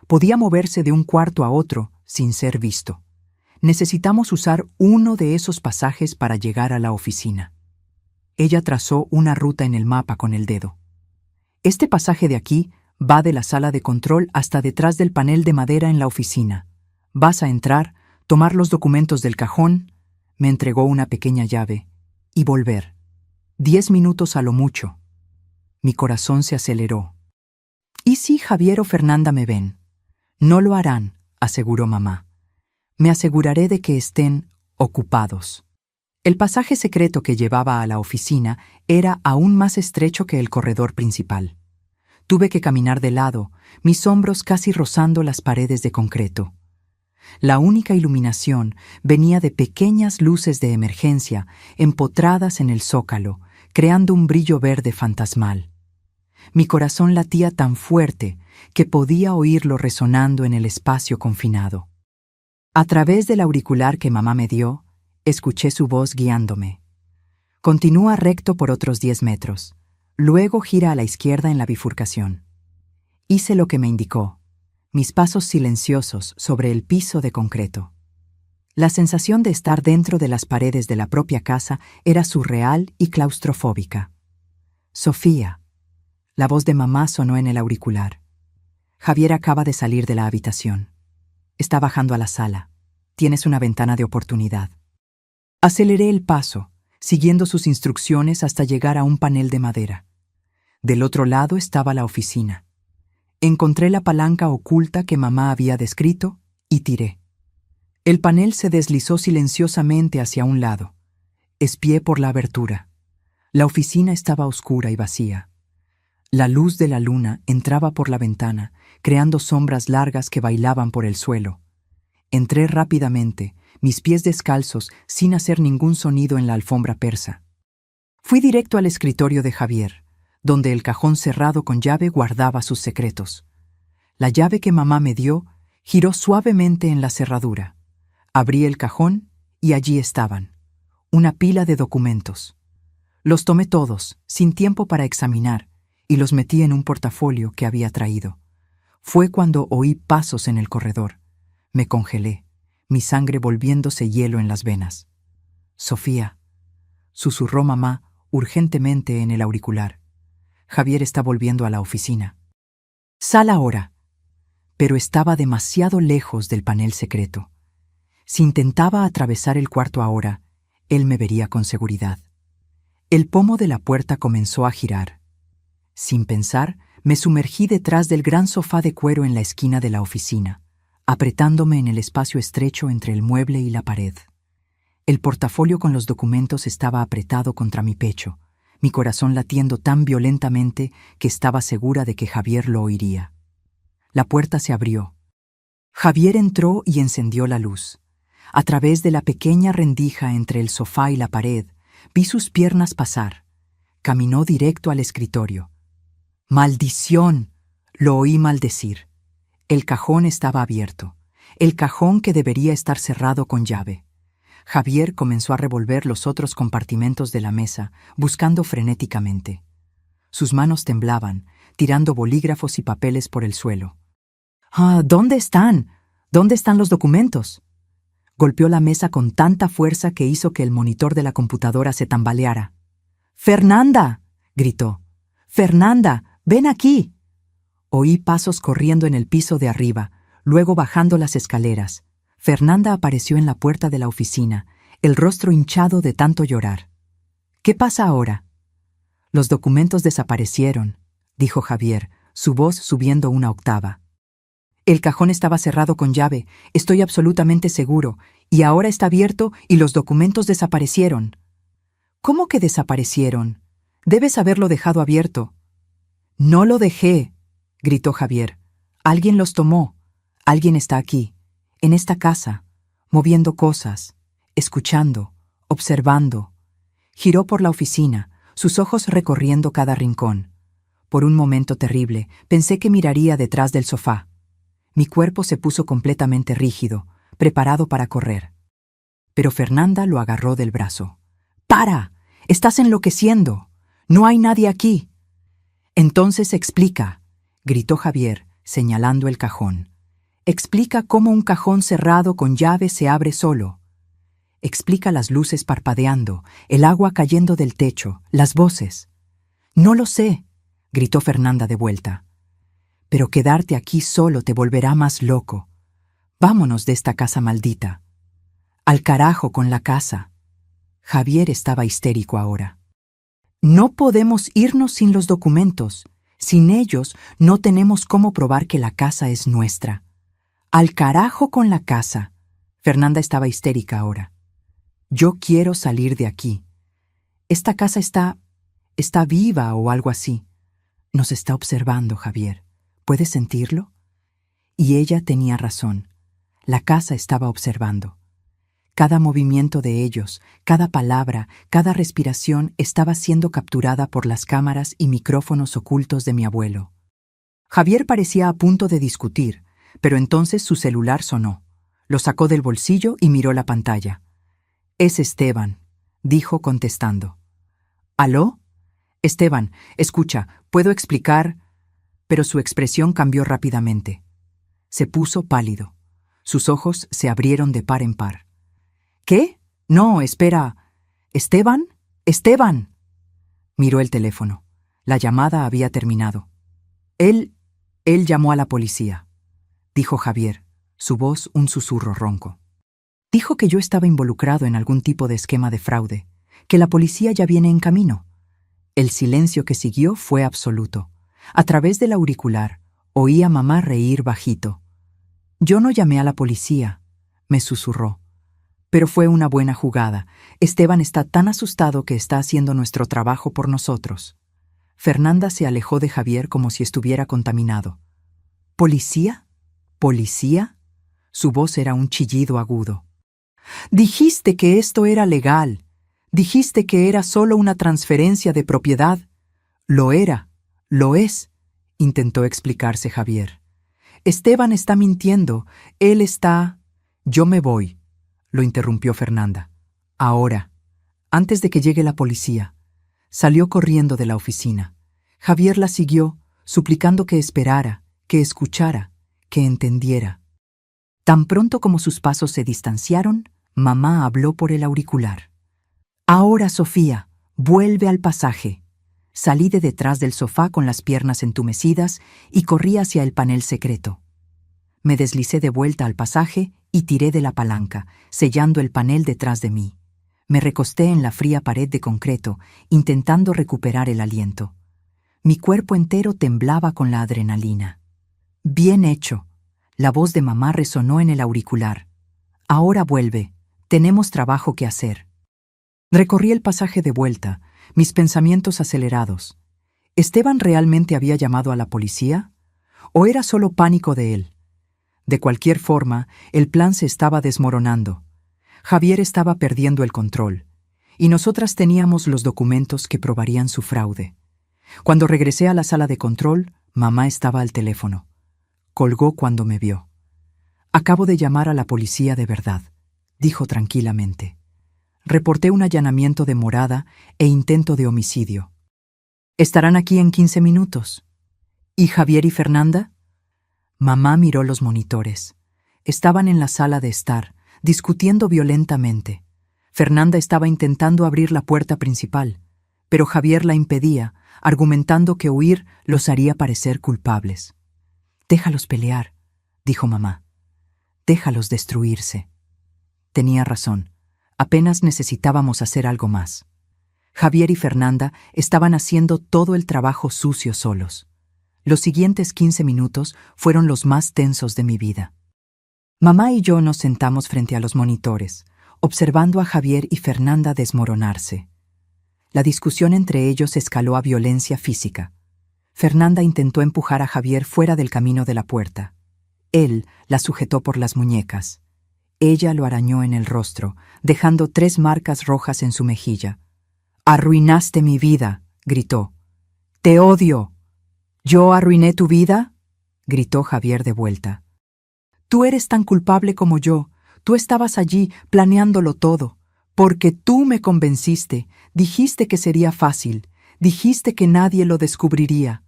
Speaker 1: «Podía moverse de un cuarto a otro sin ser visto. Necesitamos usar uno de esos pasajes para llegar a la oficina». Ella trazó una ruta en el mapa con el dedo. «Este pasaje de aquí va de la sala de control hasta detrás del panel de madera en la oficina. Vas a entrar, tomar los documentos del cajón», me entregó una pequeña llave, «y volver. 10 minutos a lo mucho». Mi corazón se aceleró. «¿Y si Javier o Fernanda me ven?». «No lo harán», aseguró mamá. «Me aseguraré de que estén ocupados». El pasaje secreto que llevaba a la oficina era aún más estrecho que el corredor principal. Tuve que caminar de lado, mis hombros casi rozando las paredes de concreto. La única iluminación venía de pequeñas luces de emergencia empotradas en el zócalo, creando un brillo verde fantasmal. Mi corazón latía tan fuerte que podía oírlo resonando en el espacio confinado. A través del auricular que mamá me dio, escuché su voz guiándome. Continúa recto por otros 10 metros. Luego gira a la izquierda en la bifurcación. Hice lo que me indicó. Mis pasos silenciosos sobre el piso de concreto. La sensación de estar dentro de las paredes de la propia casa era surreal y claustrofóbica. Sofía. La voz de mamá sonó en el auricular. Javier acaba de salir de la habitación. Está bajando a la sala. Tienes una ventana de oportunidad. Aceleré el paso, siguiendo sus instrucciones hasta llegar a un panel de madera. Del otro lado estaba la oficina. Encontré la palanca oculta que mamá había descrito y tiré. El panel se deslizó silenciosamente hacia un lado. Espié por la abertura. La oficina estaba oscura y vacía. La luz de la luna entraba por la ventana, creando sombras largas que bailaban por el suelo. Entré rápidamente, mis pies descalzos, sin hacer ningún sonido en la alfombra persa. Fui directo al escritorio de Javier, donde el cajón cerrado con llave guardaba sus secretos. La llave que mamá me dio giró suavemente en la cerradura. Abrí el cajón y allí estaban, una pila de documentos. Los tomé todos, sin tiempo para examinar, y los metí en un portafolio que había traído. Fue cuando oí pasos en el corredor. Me congelé, mi sangre volviéndose hielo en las venas. Sofía, susurró mamá urgentemente en el auricular. Javier está volviendo a la oficina. Sal ahora. Pero estaba demasiado lejos del panel secreto. Si intentaba atravesar el cuarto ahora, él me vería con seguridad. El pomo de la puerta comenzó a girar. Sin pensar, me sumergí detrás del gran sofá de cuero en la esquina de la oficina, apretándome en el espacio estrecho entre el mueble y la pared. El portafolio con los documentos estaba apretado contra mi pecho, mi corazón latiendo tan violentamente que estaba segura de que Javier lo oiría. La puerta se abrió. Javier entró y encendió la luz. A través de la pequeña rendija entre el sofá y la pared, vi sus piernas pasar. Caminó directo al escritorio. ¡Maldición!, lo oí maldecir. El cajón estaba abierto, el cajón que debería estar cerrado con llave. Javier comenzó a revolver los otros compartimentos de la mesa, buscando frenéticamente. Sus manos temblaban, tirando bolígrafos y papeles por el suelo. ¿Dónde están? ¿Dónde están los documentos? Golpeó la mesa con tanta fuerza que hizo que el monitor de la computadora se tambaleara. ¡Fernanda!, gritó. ¡Fernanda, ven aquí! Oí pasos corriendo en el piso de arriba, luego bajando las escaleras. Fernanda apareció en la puerta de la oficina, el rostro hinchado de tanto llorar. ¿Qué pasa ahora? Los documentos desaparecieron, dijo Javier, su voz subiendo una octava. El cajón estaba cerrado con llave, estoy absolutamente seguro, y ahora está abierto y los documentos desaparecieron. ¿Cómo que desaparecieron? Debes haberlo dejado abierto. No lo dejé, gritó Javier. Alguien los tomó. Alguien está aquí, en esta casa, moviendo cosas, escuchando, observando. Giró por la oficina, sus ojos recorriendo cada rincón. Por un momento terrible, pensé que miraría detrás del sofá. Mi cuerpo se puso completamente rígido, preparado para correr. Pero Fernanda lo agarró del brazo. ¡Para! ¡Estás enloqueciendo! ¡No hay nadie aquí! Entonces explica, gritó Javier, señalando el cajón. Explica cómo un cajón cerrado con llave se abre solo. Explica las luces parpadeando, el agua cayendo del techo, las voces. No lo sé, gritó Fernanda de vuelta. Pero quedarte aquí solo te volverá más loco. Vámonos de esta casa maldita. Al carajo con la casa. Javier estaba histérico ahora. No podemos irnos sin los documentos. Sin ellos no tenemos cómo probar que la casa es nuestra. Al carajo con la casa. Fernanda estaba histérica ahora. Yo quiero salir de aquí. Esta casa está viva o algo así. Nos está observando, Javier. ¿Puedes sentirlo? Y ella tenía razón. La casa estaba observando. Cada movimiento de ellos, cada palabra, cada respiración estaba siendo capturada por las cámaras y micrófonos ocultos de mi abuelo. Javier parecía a punto de discutir, pero entonces su celular sonó. Lo sacó del bolsillo y miró la pantalla. «Es Esteban», dijo contestando. ¿Aló? Esteban, escucha, ¿puedo explicar? Pero su expresión cambió rápidamente. Se puso pálido. Sus ojos se abrieron de par en par. ¿Qué? No, espera. ¿Esteban? ¡Esteban! Miró el teléfono. La llamada había terminado. Él llamó a la policía, dijo Javier, su voz un susurro ronco. Dijo que yo estaba involucrado en algún tipo de esquema de fraude, que la policía ya viene en camino. El silencio que siguió fue absoluto. A través del auricular, oí a mamá reír bajito. Yo no llamé a la policía, me susurró. Pero fue una buena jugada. Esteban está tan asustado que está haciendo nuestro trabajo por nosotros. Fernanda se alejó de Javier como si estuviera contaminado. ¿Policía? ¿Policía? Su voz era un chillido agudo. Dijiste que esto era legal. Dijiste que era solo una transferencia de propiedad. Lo era, lo es, intentó explicarse Javier. Esteban está mintiendo. Él está... Yo me voy, lo interrumpió Fernanda. Ahora, antes de que llegue la policía. Salió corriendo de la oficina. Javier la siguió, suplicando que esperara, que escuchara, que entendiera. Tan pronto como sus pasos se distanciaron, mamá habló por el auricular. Ahora, Sofía, vuelve al pasaje. Salí de detrás del sofá con las piernas entumecidas y corrí hacia el panel secreto. Me deslicé de vuelta al pasaje y tiré de la palanca, sellando el panel detrás de mí. Me recosté en la fría pared de concreto, intentando recuperar el aliento. Mi cuerpo entero temblaba con la adrenalina. Bien hecho. La voz de mamá resonó en el auricular. Ahora vuelve. Tenemos trabajo que hacer. Recorrí el pasaje de vuelta, mis pensamientos acelerados. ¿Esteban realmente había llamado a la policía? ¿O era solo pánico de él? De cualquier forma, el plan se estaba desmoronando. Javier estaba perdiendo el control, y nosotras teníamos los documentos que probarían su fraude. Cuando regresé a la sala de control, mamá estaba al teléfono. Colgó cuando me vio. Acabo de llamar a la policía de verdad, dijo tranquilamente. Reporté un allanamiento de morada e intento de homicidio. Estarán aquí en 15 minutos. ¿Y Javier y Fernanda? Mamá miró los monitores. Estaban en la sala de estar, discutiendo violentamente. Fernanda estaba intentando abrir la puerta principal, pero Javier la impedía, argumentando que huir los haría parecer culpables. «Déjalos pelear», dijo mamá. «Déjalos destruirse». Tenía razón. Apenas necesitábamos hacer algo más. Javier y Fernanda estaban haciendo todo el trabajo sucio solos. Los siguientes 15 minutos fueron los más tensos de mi vida. Mamá y yo nos sentamos frente a los monitores, observando a Javier y Fernanda desmoronarse. La discusión entre ellos escaló a violencia física. Fernanda intentó empujar a Javier fuera del camino de la puerta. Él la sujetó por las muñecas. Ella lo arañó en el rostro, dejando 3 marcas rojas en su mejilla. «Arruinaste mi vida», gritó. «Te odio». «¿Yo arruiné tu vida?», gritó Javier de vuelta. «Tú eres tan culpable como yo. Tú estabas allí planeándolo todo. Porque tú me convenciste. Dijiste que sería fácil. Dijiste que nadie lo descubriría».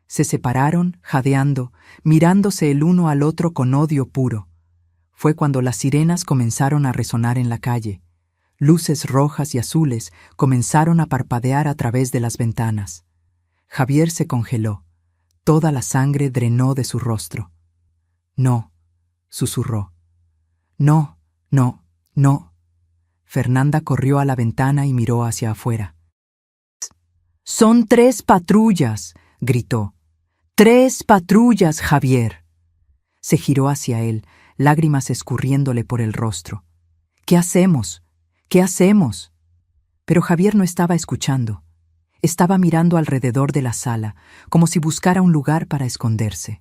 Speaker 1: Se separaron, jadeando, mirándose el uno al otro con odio puro. Fue cuando las sirenas comenzaron a resonar en la calle. Luces rojas y azules comenzaron a parpadear a través de las ventanas. Javier se congeló. Toda la sangre drenó de su rostro. «No», susurró. «No, no, no». Fernanda corrió a la ventana y miró hacia afuera. «Son 3 patrullas», gritó. «3 patrullas, Javier». Se giró hacia él, lágrimas escurriéndole por el rostro. «¿Qué hacemos? ¿Qué hacemos?». Pero Javier no estaba escuchando. Estaba mirando alrededor de la sala, como si buscara un lugar para esconderse.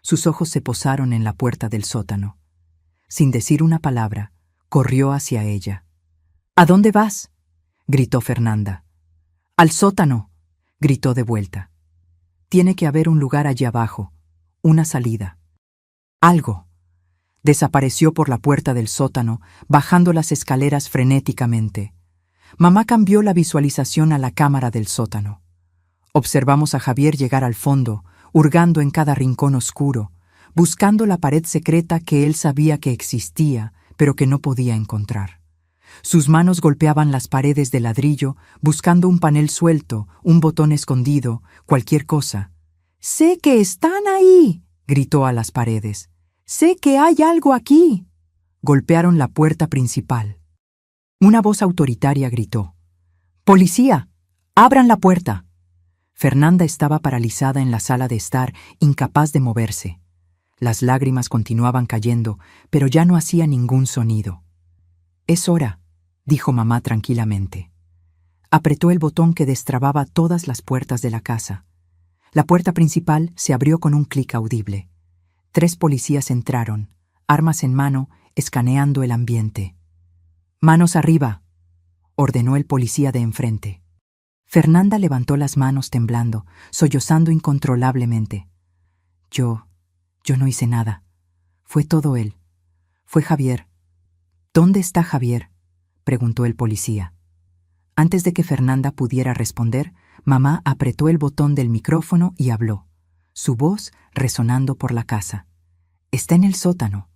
Speaker 1: Sus ojos se posaron en la puerta del sótano. Sin decir una palabra, corrió hacia ella. «¿A dónde vas?», gritó Fernanda. «Al sótano», gritó de vuelta. «Tiene que haber un lugar allí abajo, una salida». Algo. Desapareció por la puerta del sótano, bajando las escaleras frenéticamente. mamá cambió la visualización a la cámara del sótano. Observamos a Javier llegar al fondo, hurgando en cada rincón oscuro, buscando la pared secreta que él sabía que existía, pero que no podía encontrar. Sus manos golpeaban las paredes de ladrillo, buscando un panel suelto, un botón escondido, cualquier cosa. «¡Sé que están ahí!», gritó a las paredes. «¡Sé que hay algo aquí!». Golpearon la puerta principal. Una voz autoritaria gritó: «¡Policía! ¡Abran la puerta!». Fernanda estaba paralizada en la sala de estar, incapaz de moverse. Las lágrimas continuaban cayendo, pero ya no hacía ningún sonido. «Es hora», dijo mamá tranquilamente. Apretó el botón que destrababa todas las puertas de la casa. La puerta principal se abrió con un clic audible. 3 policías entraron, armas en mano, escaneando el ambiente. «Manos arriba», ordenó el policía de enfrente. Fernanda levantó las manos temblando, sollozando incontrolablemente. Yo no hice nada. Fue todo él. Fue Javier. «¿Dónde está Javier?», preguntó el policía. Antes de que Fernanda pudiera responder, mamá apretó el botón del micrófono y habló, su voz resonando por la casa. «Está en el sótano,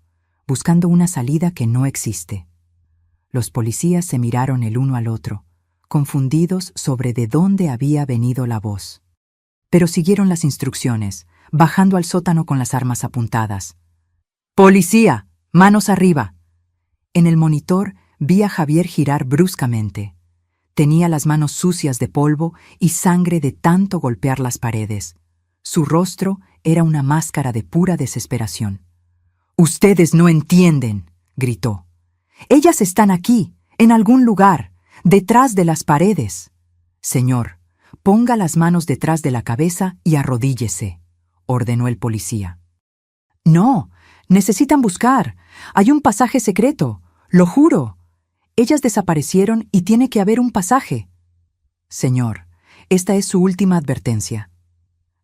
Speaker 1: buscando una salida que no existe». Los policías se miraron el uno al otro, confundidos sobre de dónde había venido la voz. Pero siguieron las instrucciones, bajando al sótano con las armas apuntadas. «¡Policía! ¡Manos arriba!». En el monitor vi a Javier girar bruscamente. Tenía las manos sucias de polvo y sangre de tanto golpear las paredes. Su rostro era una máscara de pura desesperación. «¡Ustedes no entienden!», gritó. «Ellas están aquí, en algún lugar, detrás de las paredes. Señor, ponga las manos detrás de la cabeza y arrodíllese», ordenó el policía. «No, necesitan buscar. Hay un pasaje secreto, lo juro. Ellas desaparecieron y tiene que haber un pasaje». «Señor, esta es su última advertencia».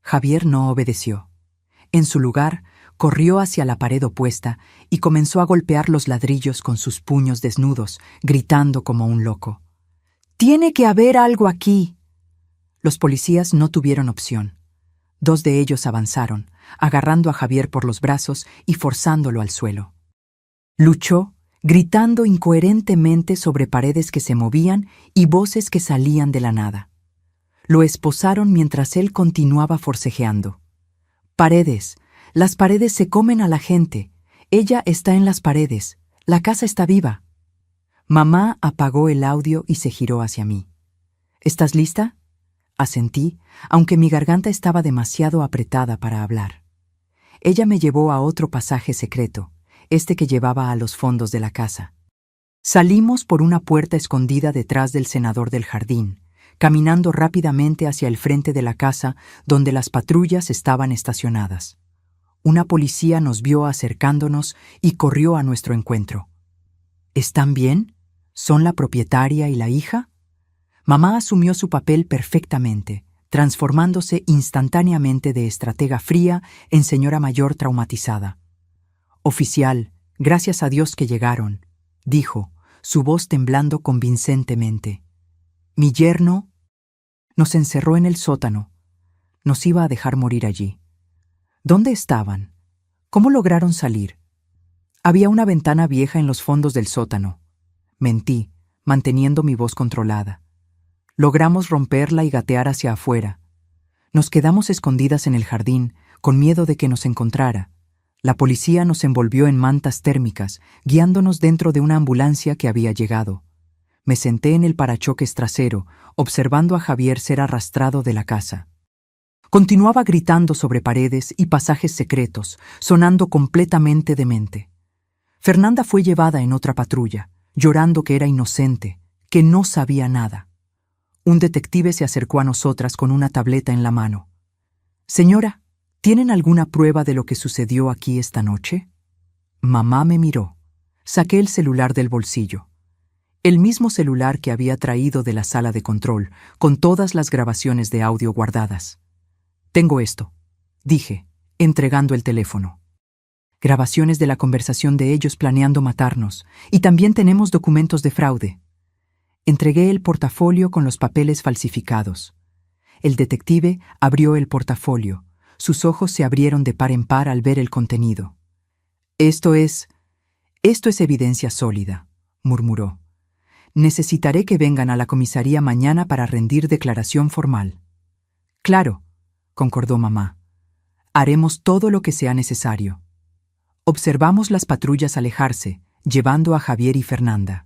Speaker 1: Javier no obedeció. En su lugar, corrió hacia la pared opuesta y comenzó a golpear los ladrillos con sus puños desnudos, gritando como un loco. «¡Tiene que haber algo aquí!». Los policías no tuvieron opción. 2 de ellos avanzaron, agarrando a Javier por los brazos y forzándolo al suelo. Luchó, gritando incoherentemente sobre paredes que se movían y voces que salían de la nada. Lo esposaron mientras él continuaba forcejeando. «Paredes, las paredes se comen a la gente. Ella está en las paredes. La casa está viva». Mamá apagó el audio y se giró hacia mí. «¿Estás lista?». Asentí, aunque mi garganta estaba demasiado apretada para hablar. Ella me llevó a otro pasaje secreto, este que llevaba a los fondos de la casa. Salimos por una puerta escondida detrás del cenador del jardín, caminando rápidamente hacia el frente de la casa donde las patrullas estaban estacionadas. Una policía nos vio acercándonos y corrió a nuestro encuentro. «¿Están bien? ¿Son la propietaria y la hija?». Mamá asumió su papel perfectamente, transformándose instantáneamente de estratega fría en señora mayor traumatizada. «Oficial, gracias a Dios que llegaron», dijo, su voz temblando convincentemente. «Mi yerno…». Nos encerró en el sótano. Nos iba a dejar morir allí. ¿Dónde estaban? ¿Cómo lograron salir? Había una ventana vieja en los fondos del sótano. Mentí, manteniendo mi voz controlada. Logramos romperla y gatear hacia afuera. Nos quedamos escondidas en el jardín, con miedo de que nos encontrara. La policía nos envolvió en mantas térmicas, guiándonos dentro de una ambulancia que había llegado. Me senté en el parachoques trasero, observando a Javier ser arrastrado de la casa. Continuaba gritando sobre paredes y pasajes secretos, sonando completamente demente. Fernanda fue llevada en otra patrulla, llorando que era inocente, que no sabía nada. Un detective se acercó a nosotras con una tableta en la mano. «Señora, ¿tienen alguna prueba de lo que sucedió aquí esta noche?». Mamá me miró. Saqué el celular del bolsillo. El mismo celular que había traído de la sala de control, con todas las grabaciones de audio guardadas. «Tengo esto», dije, entregando el teléfono. «Grabaciones de la conversación de ellos planeando matarnos, y también tenemos documentos de fraude». Entregué el portafolio con los papeles falsificados. El detective abrió el portafolio. Sus ojos se abrieron de par en par al ver el contenido. Esto es evidencia sólida, murmuró. Necesitaré que vengan a la comisaría mañana para rendir declaración formal. Claro, concordó mamá. Haremos todo lo que sea necesario. Observamos las patrullas alejarse, llevando a Javier y Fernanda.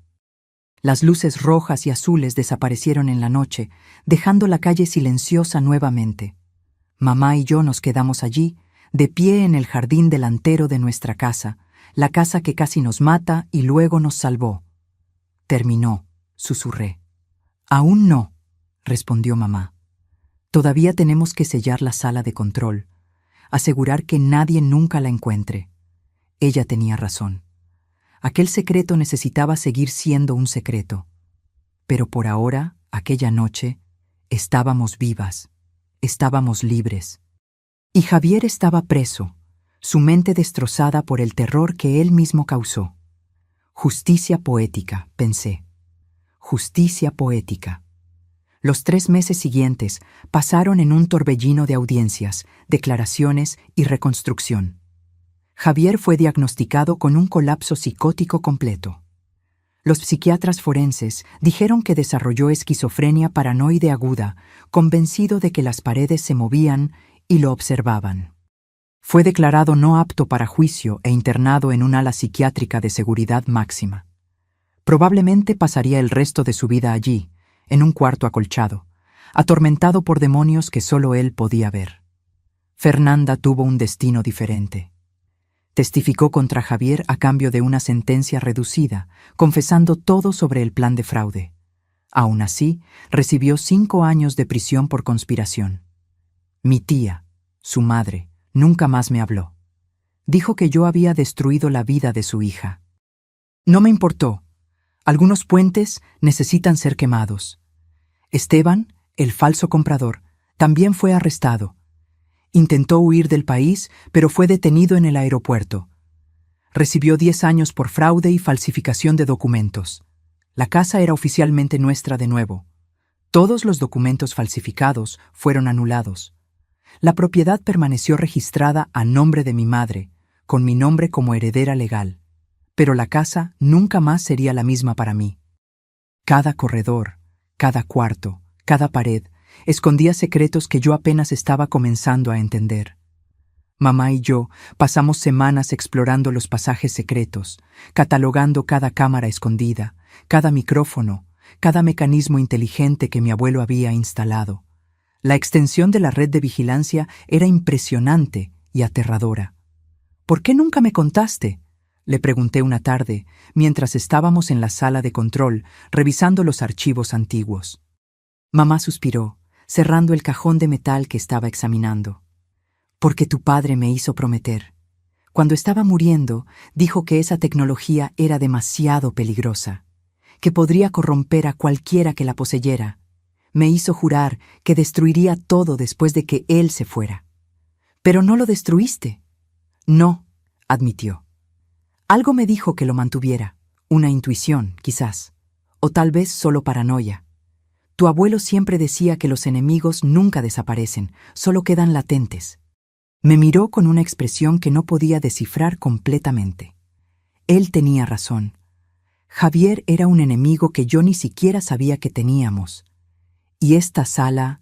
Speaker 1: Las luces rojas y azules desaparecieron en la noche, dejando la calle silenciosa nuevamente. Mamá y yo nos quedamos allí, de pie en el jardín delantero de nuestra casa, la casa que casi nos mata y luego nos salvó. Terminó, susurré. Aún no, respondió mamá. Todavía tenemos que sellar la sala de control, asegurar que nadie nunca la encuentre. Ella tenía razón. Aquel secreto necesitaba seguir siendo un secreto. Pero por ahora, aquella noche, estábamos vivas, estábamos libres. Y Javier estaba preso, su mente destrozada por el terror que él mismo causó. Justicia poética, pensé. Justicia poética. Los 3 meses siguientes pasaron en un torbellino de audiencias, declaraciones y reconstrucción. Javier fue diagnosticado con un colapso psicótico completo. Los psiquiatras forenses dijeron que desarrolló esquizofrenia paranoide aguda, convencido de que las paredes se movían y lo observaban. Fue declarado no apto para juicio e internado en un ala psiquiátrica de seguridad máxima. Probablemente pasaría el resto de su vida allí, en un cuarto acolchado, atormentado por demonios que solo él podía ver. Fernanda tuvo un destino diferente. Testificó contra Javier a cambio de una sentencia reducida, confesando todo sobre el plan de fraude. Aún así, recibió 5 años de prisión por conspiración. Mi tía, su madre, nunca más me habló. Dijo que yo había destruido la vida de su hija. No me importó. Algunos puentes necesitan ser quemados. Esteban, el falso comprador, también fue arrestado. Intentó huir del país, pero fue detenido en el aeropuerto. Recibió 10 años por fraude y falsificación de documentos. La casa era oficialmente nuestra de nuevo. Todos los documentos falsificados fueron anulados. La propiedad permaneció registrada a nombre de mi madre, con mi nombre como heredera legal. Pero la casa nunca más sería la misma para mí. Cada corredor, cada cuarto, cada pared, escondía secretos que yo apenas estaba comenzando a entender. Mamá y yo pasamos semanas explorando los pasajes secretos, catalogando cada cámara escondida, cada micrófono, cada mecanismo inteligente que mi abuelo había instalado. La extensión de la red de vigilancia era impresionante y aterradora. ¿Por qué nunca me contaste?, le pregunté una tarde, mientras estábamos en la sala de control, revisando los archivos antiguos. Mamá suspiró, cerrando el cajón de metal que estaba examinando. Porque tu padre me hizo prometer. Cuando estaba muriendo, dijo que esa tecnología era demasiado peligrosa, que podría corromper a cualquiera que la poseyera. Me hizo jurar que destruiría todo después de que él se fuera. Pero no lo destruiste. No, admitió. Algo me dijo que lo mantuviera, una intuición, quizás, o tal vez solo paranoia. Tu abuelo siempre decía que los enemigos nunca desaparecen, solo quedan latentes. Me miró con una expresión que no podía descifrar completamente. Él tenía razón. Javier era un enemigo que yo ni siquiera sabía que teníamos. Y esta sala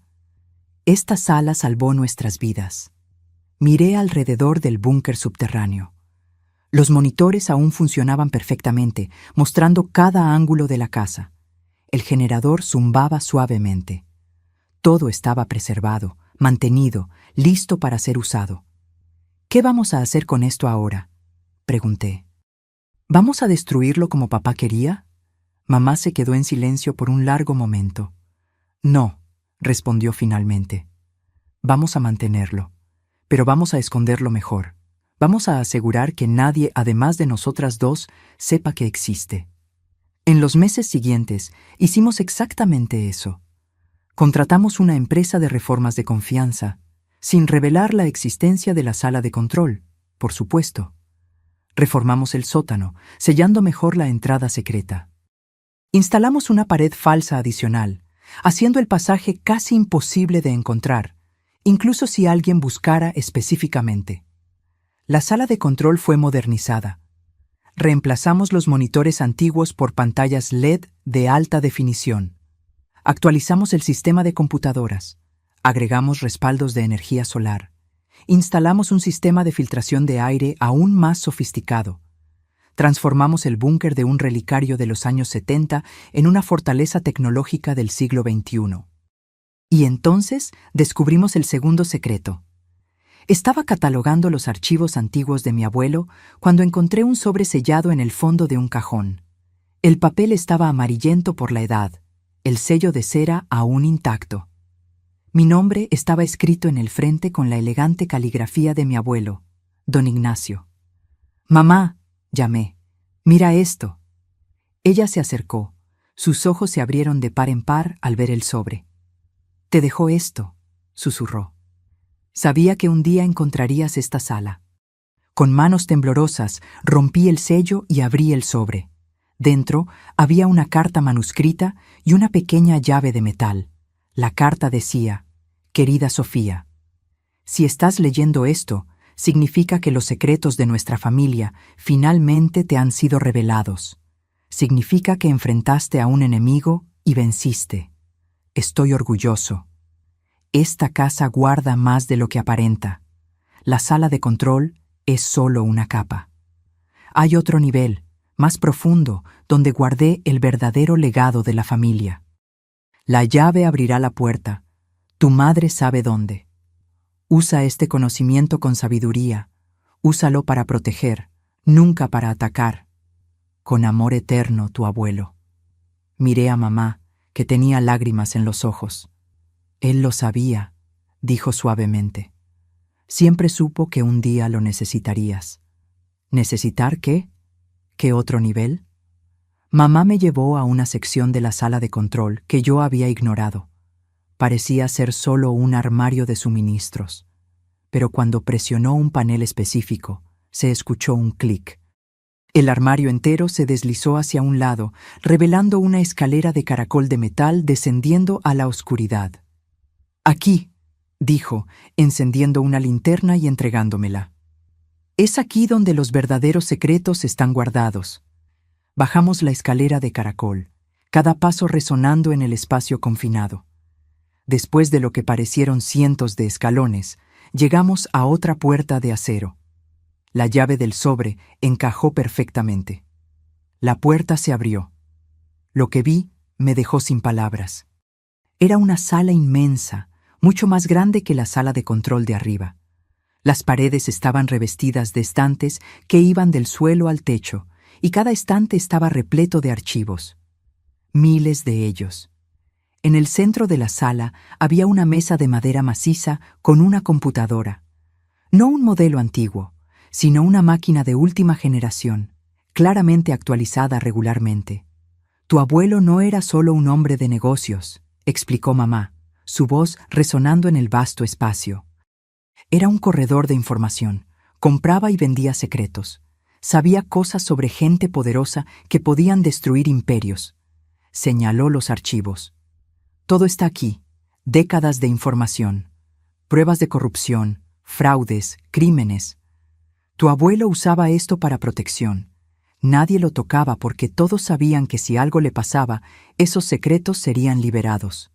Speaker 1: salvó nuestras vidas. Miré alrededor del búnker subterráneo. Los monitores aún funcionaban perfectamente, mostrando cada ángulo de la casa. El generador zumbaba suavemente. Todo estaba preservado, mantenido, listo para ser usado. ¿Qué vamos a hacer con esto ahora?, pregunté. ¿Vamos a destruirlo como papá quería? Mamá se quedó en silencio por un largo momento. No, respondió finalmente. Vamos a mantenerlo, pero vamos a esconderlo mejor. Vamos a asegurar que nadie, además de nosotras dos, sepa que existe. En los meses siguientes, hicimos exactamente eso. Contratamos una empresa de reformas de confianza, sin revelar la existencia de la sala de control, por supuesto. Reformamos el sótano, sellando mejor la entrada secreta. Instalamos una pared falsa adicional, haciendo el pasaje casi imposible de encontrar, incluso si alguien buscara específicamente. La sala de control fue modernizada. Reemplazamos los monitores antiguos por pantallas LED de alta definición. Actualizamos el sistema de computadoras. Agregamos respaldos de energía solar. Instalamos un sistema de filtración de aire aún más sofisticado. Transformamos el búnker de un relicario de los años 70 en una fortaleza tecnológica del siglo XXI. Y entonces descubrimos el segundo secreto. Estaba catalogando los archivos antiguos de mi abuelo cuando encontré un sobre sellado en el fondo de un cajón. El papel estaba amarillento por la edad, el sello de cera aún intacto. Mi nombre estaba escrito en el frente con la elegante caligrafía de mi abuelo, don Ignacio. «Mamá», llamé, «mira esto». Ella se acercó. Sus ojos se abrieron de par en par al ver el sobre. «Te dejó esto», susurró. «Sabía que un día encontrarías esta sala». Con manos temblorosas rompí el sello y abrí el sobre. Dentro había una carta manuscrita y una pequeña llave de metal. La carta decía: «Querida Sofía, si estás leyendo esto, significa que los secretos de nuestra familia finalmente te han sido revelados. Significa que enfrentaste a un enemigo y venciste. Estoy orgulloso. Esta casa guarda más de lo que aparenta. La sala de control es solo una capa. Hay otro nivel, más profundo, donde guardé el verdadero legado de la familia. La llave abrirá la puerta. Tu madre sabe dónde. Usa este conocimiento con sabiduría. Úsalo para proteger, nunca para atacar. Con amor eterno, tu abuelo». Miré a mamá, que tenía lágrimas en los ojos. «Él lo sabía», dijo suavemente. «Siempre supo que un día lo necesitarías». ¿Necesitar qué? ¿Qué otro nivel? Mamá me llevó a una sección de la sala de control que yo había ignorado. Parecía ser solo un armario de suministros. Pero cuando presionó un panel específico, se escuchó un clic. El armario entero se deslizó hacia un lado, revelando una escalera de caracol de metal descendiendo a la oscuridad. «Aquí», dijo, encendiendo una linterna y entregándomela. «Es aquí donde los verdaderos secretos están guardados». Bajamos la escalera de caracol, cada paso resonando en el espacio confinado. Después de lo que parecieron cientos de escalones, llegamos a otra puerta de acero. La llave del sobre encajó perfectamente. La puerta se abrió. Lo que vi me dejó sin palabras. Era una sala inmensa, mucho más grande que la sala de control de arriba. Las paredes estaban revestidas de estantes que iban del suelo al techo, y cada estante estaba repleto de archivos. Miles de ellos. En el centro de la sala había una mesa de madera maciza con una computadora. No un modelo antiguo, sino una máquina de última generación, claramente actualizada regularmente. «Tu abuelo no era solo un hombre de negocios», explicó mamá, su voz resonando en el vasto espacio. «Era un corredor de información. Compraba y vendía secretos. Sabía cosas sobre gente poderosa que podían destruir imperios». Señaló los archivos. «Todo está aquí. Décadas de información. Pruebas de corrupción, fraudes, crímenes. Tu abuelo usaba esto para protección. Nadie lo tocaba porque todos sabían que si algo le pasaba, esos secretos serían liberados».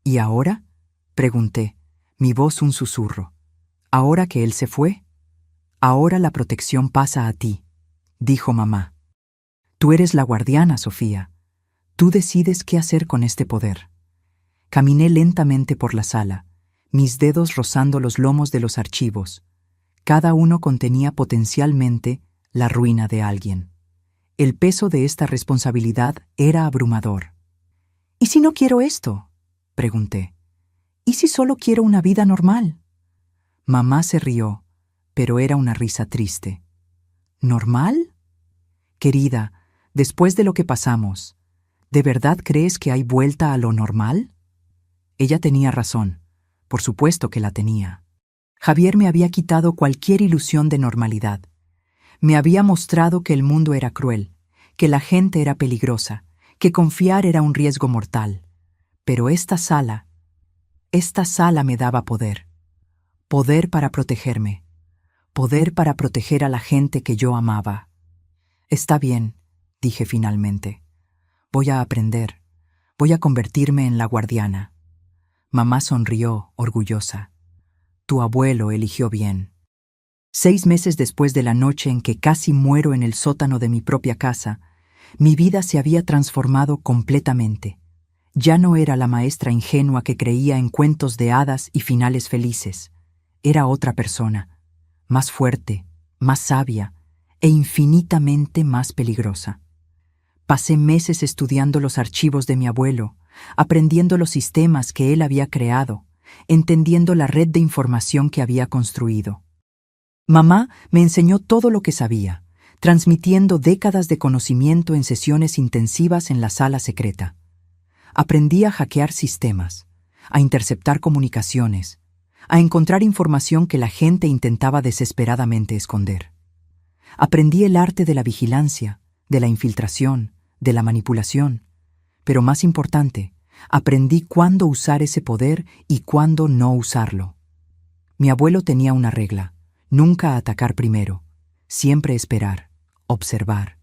Speaker 1: «¿Y ahora?», pregunté, mi voz un susurro. «¿Ahora que él se fue? Ahora la protección pasa a ti», dijo mamá. «Tú eres la guardiana, Sofía. Tú decides qué hacer con este poder». Caminé lentamente por la sala, mis dedos rozando los lomos de los archivos. Cada uno contenía potencialmente la ruina de alguien. El peso de esta responsabilidad era abrumador. «¿Y si no quiero esto?», pregunté. «¿Y si solo quiero una vida normal?». Mamá se rió, pero era una risa triste. «¿Normal? Querida, después de lo que pasamos, ¿de verdad crees que hay vuelta a lo normal?». Ella tenía razón. Por supuesto que la tenía. Javier me había quitado cualquier ilusión de normalidad. Me había mostrado que el mundo era cruel, que la gente era peligrosa, que confiar era un riesgo mortal. Pero esta sala me daba poder. Poder para protegerme. Poder para proteger a la gente que yo amaba. Está bien, dije finalmente. Voy a aprender. Voy a convertirme en la guardiana. Mamá sonrió, orgullosa. Tu abuelo eligió bien. 6 meses después de la noche en que casi muero en el sótano de mi propia casa, mi vida se había transformado completamente. Ya no era la maestra ingenua que creía en cuentos de hadas y finales felices. Era otra persona, más fuerte, más sabia e infinitamente más peligrosa. Pasé meses estudiando los archivos de mi abuelo, aprendiendo los sistemas que él había creado, entendiendo la red de información que había construido. Mamá me enseñó todo lo que sabía, transmitiendo décadas de conocimiento en sesiones intensivas en la sala secreta. Aprendí a hackear sistemas, a interceptar comunicaciones, a encontrar información que la gente intentaba desesperadamente esconder. Aprendí el arte de la vigilancia, de la infiltración, de la manipulación, pero más importante, aprendí cuándo usar ese poder y cuándo no usarlo. Mi abuelo tenía una regla: nunca atacar primero, siempre esperar, observar,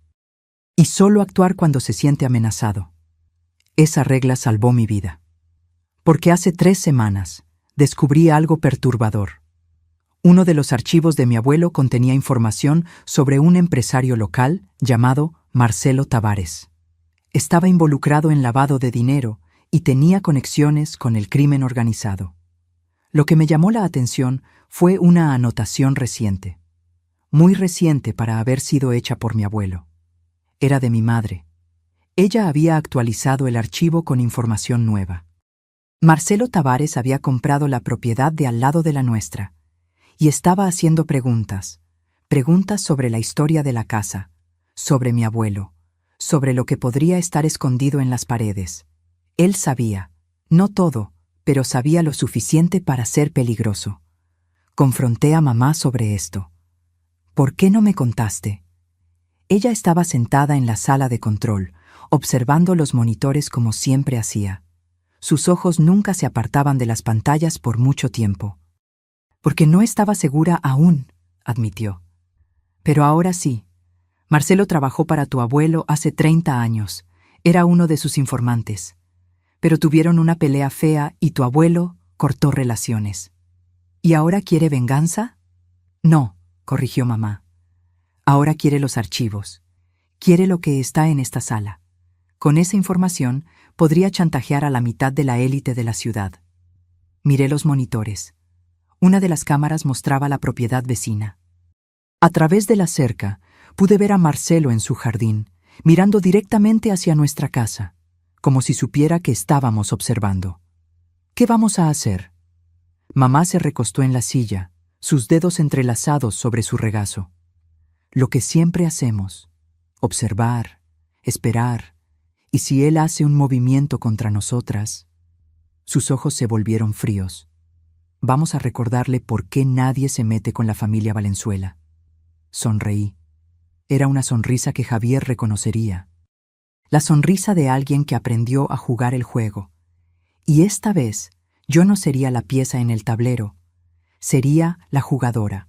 Speaker 1: y solo actuar cuando se siente amenazado. Esa regla salvó mi vida. Porque hace 3 semanas descubrí algo perturbador. Uno de los archivos de mi abuelo contenía información sobre un empresario local llamado Marcelo Tavares. Estaba involucrado en lavado de dinero y tenía conexiones con el crimen organizado. Lo que me llamó la atención fue una anotación reciente, muy reciente para haber sido hecha por mi abuelo. Era de mi madre. Ella había actualizado el archivo con información nueva. Marcelo Tavares había comprado la propiedad de al lado de la nuestra y estaba haciendo preguntas sobre la historia de la casa, sobre mi abuelo, sobre lo que podría estar escondido en las paredes. Él sabía, no todo, pero sabía lo suficiente para ser peligroso. Confronté a mamá sobre esto. ¿Por qué no me contaste? Ella estaba sentada en la sala de control, observando los monitores como siempre hacía. Sus ojos nunca se apartaban de las pantallas por mucho tiempo. Porque no estaba segura aún, admitió. Pero ahora sí. Marcelo trabajó para tu abuelo hace 30 años. Era uno de sus informantes. Pero tuvieron una pelea fea y tu abuelo cortó relaciones. ¿Y ahora quiere venganza? No, corrigió mamá. Ahora quiere los archivos. Quiere lo que está en esta sala. Con esa información podría chantajear a la mitad de la élite de la ciudad. Miré los monitores. Una de las cámaras mostraba la propiedad vecina. A través de la cerca pude ver a Marcelo en su jardín, mirando directamente hacia nuestra casa, como si supiera que estábamos observando. ¿Qué vamos a hacer? Mamá se recostó en la silla, sus dedos entrelazados sobre su regazo. Lo que siempre hacemos: observar, esperar, y si él hace un movimiento contra nosotras. Sus ojos se volvieron fríos. Vamos a recordarle por qué nadie se mete con la familia Valenzuela. Sonreí. Era una sonrisa que Javier reconocería. La sonrisa de alguien que aprendió a jugar el juego. Y esta vez yo no sería la pieza en el tablero, sería la jugadora.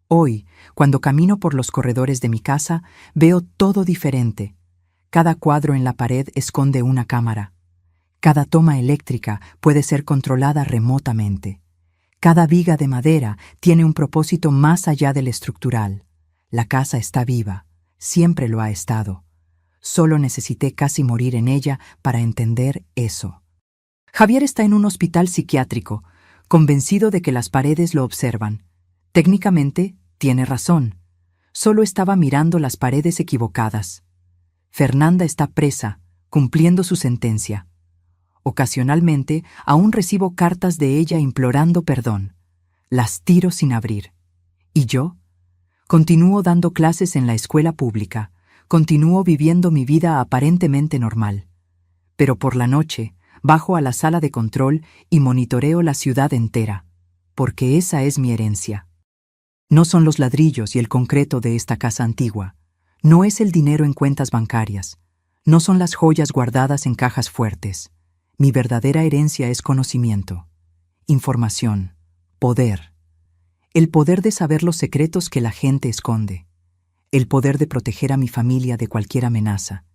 Speaker 1: Hoy, cuando camino por los corredores de mi casa, veo todo diferente. Cada cuadro en la pared esconde una cámara. Cada toma eléctrica puede ser controlada remotamente. Cada viga de madera tiene un propósito más allá del estructural. La casa está viva, siempre lo ha estado. Solo necesité casi morir en ella para entender eso. Javier está en un hospital psiquiátrico, convencido de que las paredes lo observan. Técnicamente, tiene razón. Solo estaba mirando las paredes equivocadas. Fernanda está presa, cumpliendo su sentencia. Ocasionalmente, aún recibo cartas de ella implorando perdón. Las tiro sin abrir. ¿Y yo? Continúo dando clases en la escuela pública. Continúo viviendo mi vida aparentemente normal. Pero por la noche, bajo a la sala de control y monitoreo la ciudad entera, porque esa es mi herencia. No son los ladrillos y el concreto de esta casa antigua. No es el dinero en cuentas bancarias. No son las joyas guardadas en cajas fuertes. Mi verdadera herencia es conocimiento, información, poder. El poder de saber los secretos que la gente esconde. El poder de proteger a mi familia de cualquier amenaza.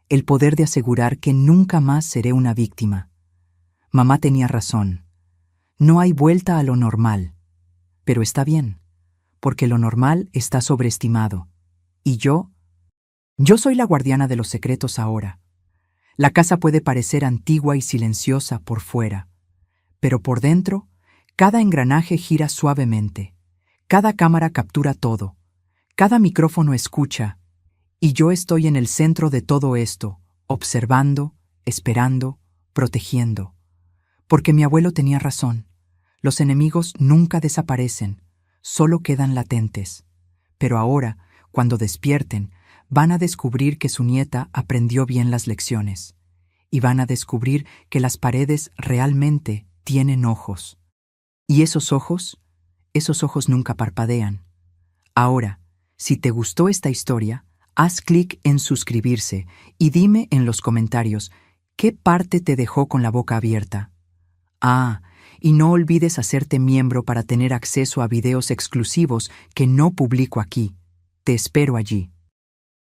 Speaker 1: El poder de asegurar que nunca más seré una víctima. Mamá tenía razón. No hay vuelta a lo normal. Pero está bien, porque lo normal está sobreestimado. Y yo soy la guardiana de los secretos ahora. La casa puede parecer antigua y silenciosa por fuera, pero por dentro, cada engranaje gira suavemente, cada cámara captura todo, cada micrófono escucha, y yo estoy en el centro de todo esto, observando, esperando, protegiendo. Porque mi abuelo tenía razón. Los enemigos nunca desaparecen, solo quedan latentes. Pero ahora, cuando despierten, van a descubrir que su nieta aprendió bien las lecciones. Y van a descubrir que las paredes realmente tienen ojos. ¿Y esos ojos? Esos ojos nunca parpadean. Ahora, si te gustó esta historia, haz clic en suscribirse y dime en los comentarios qué parte te dejó con la boca abierta. Ah, y no olvides hacerte miembro para tener acceso a videos exclusivos que no publico aquí. Te espero allí.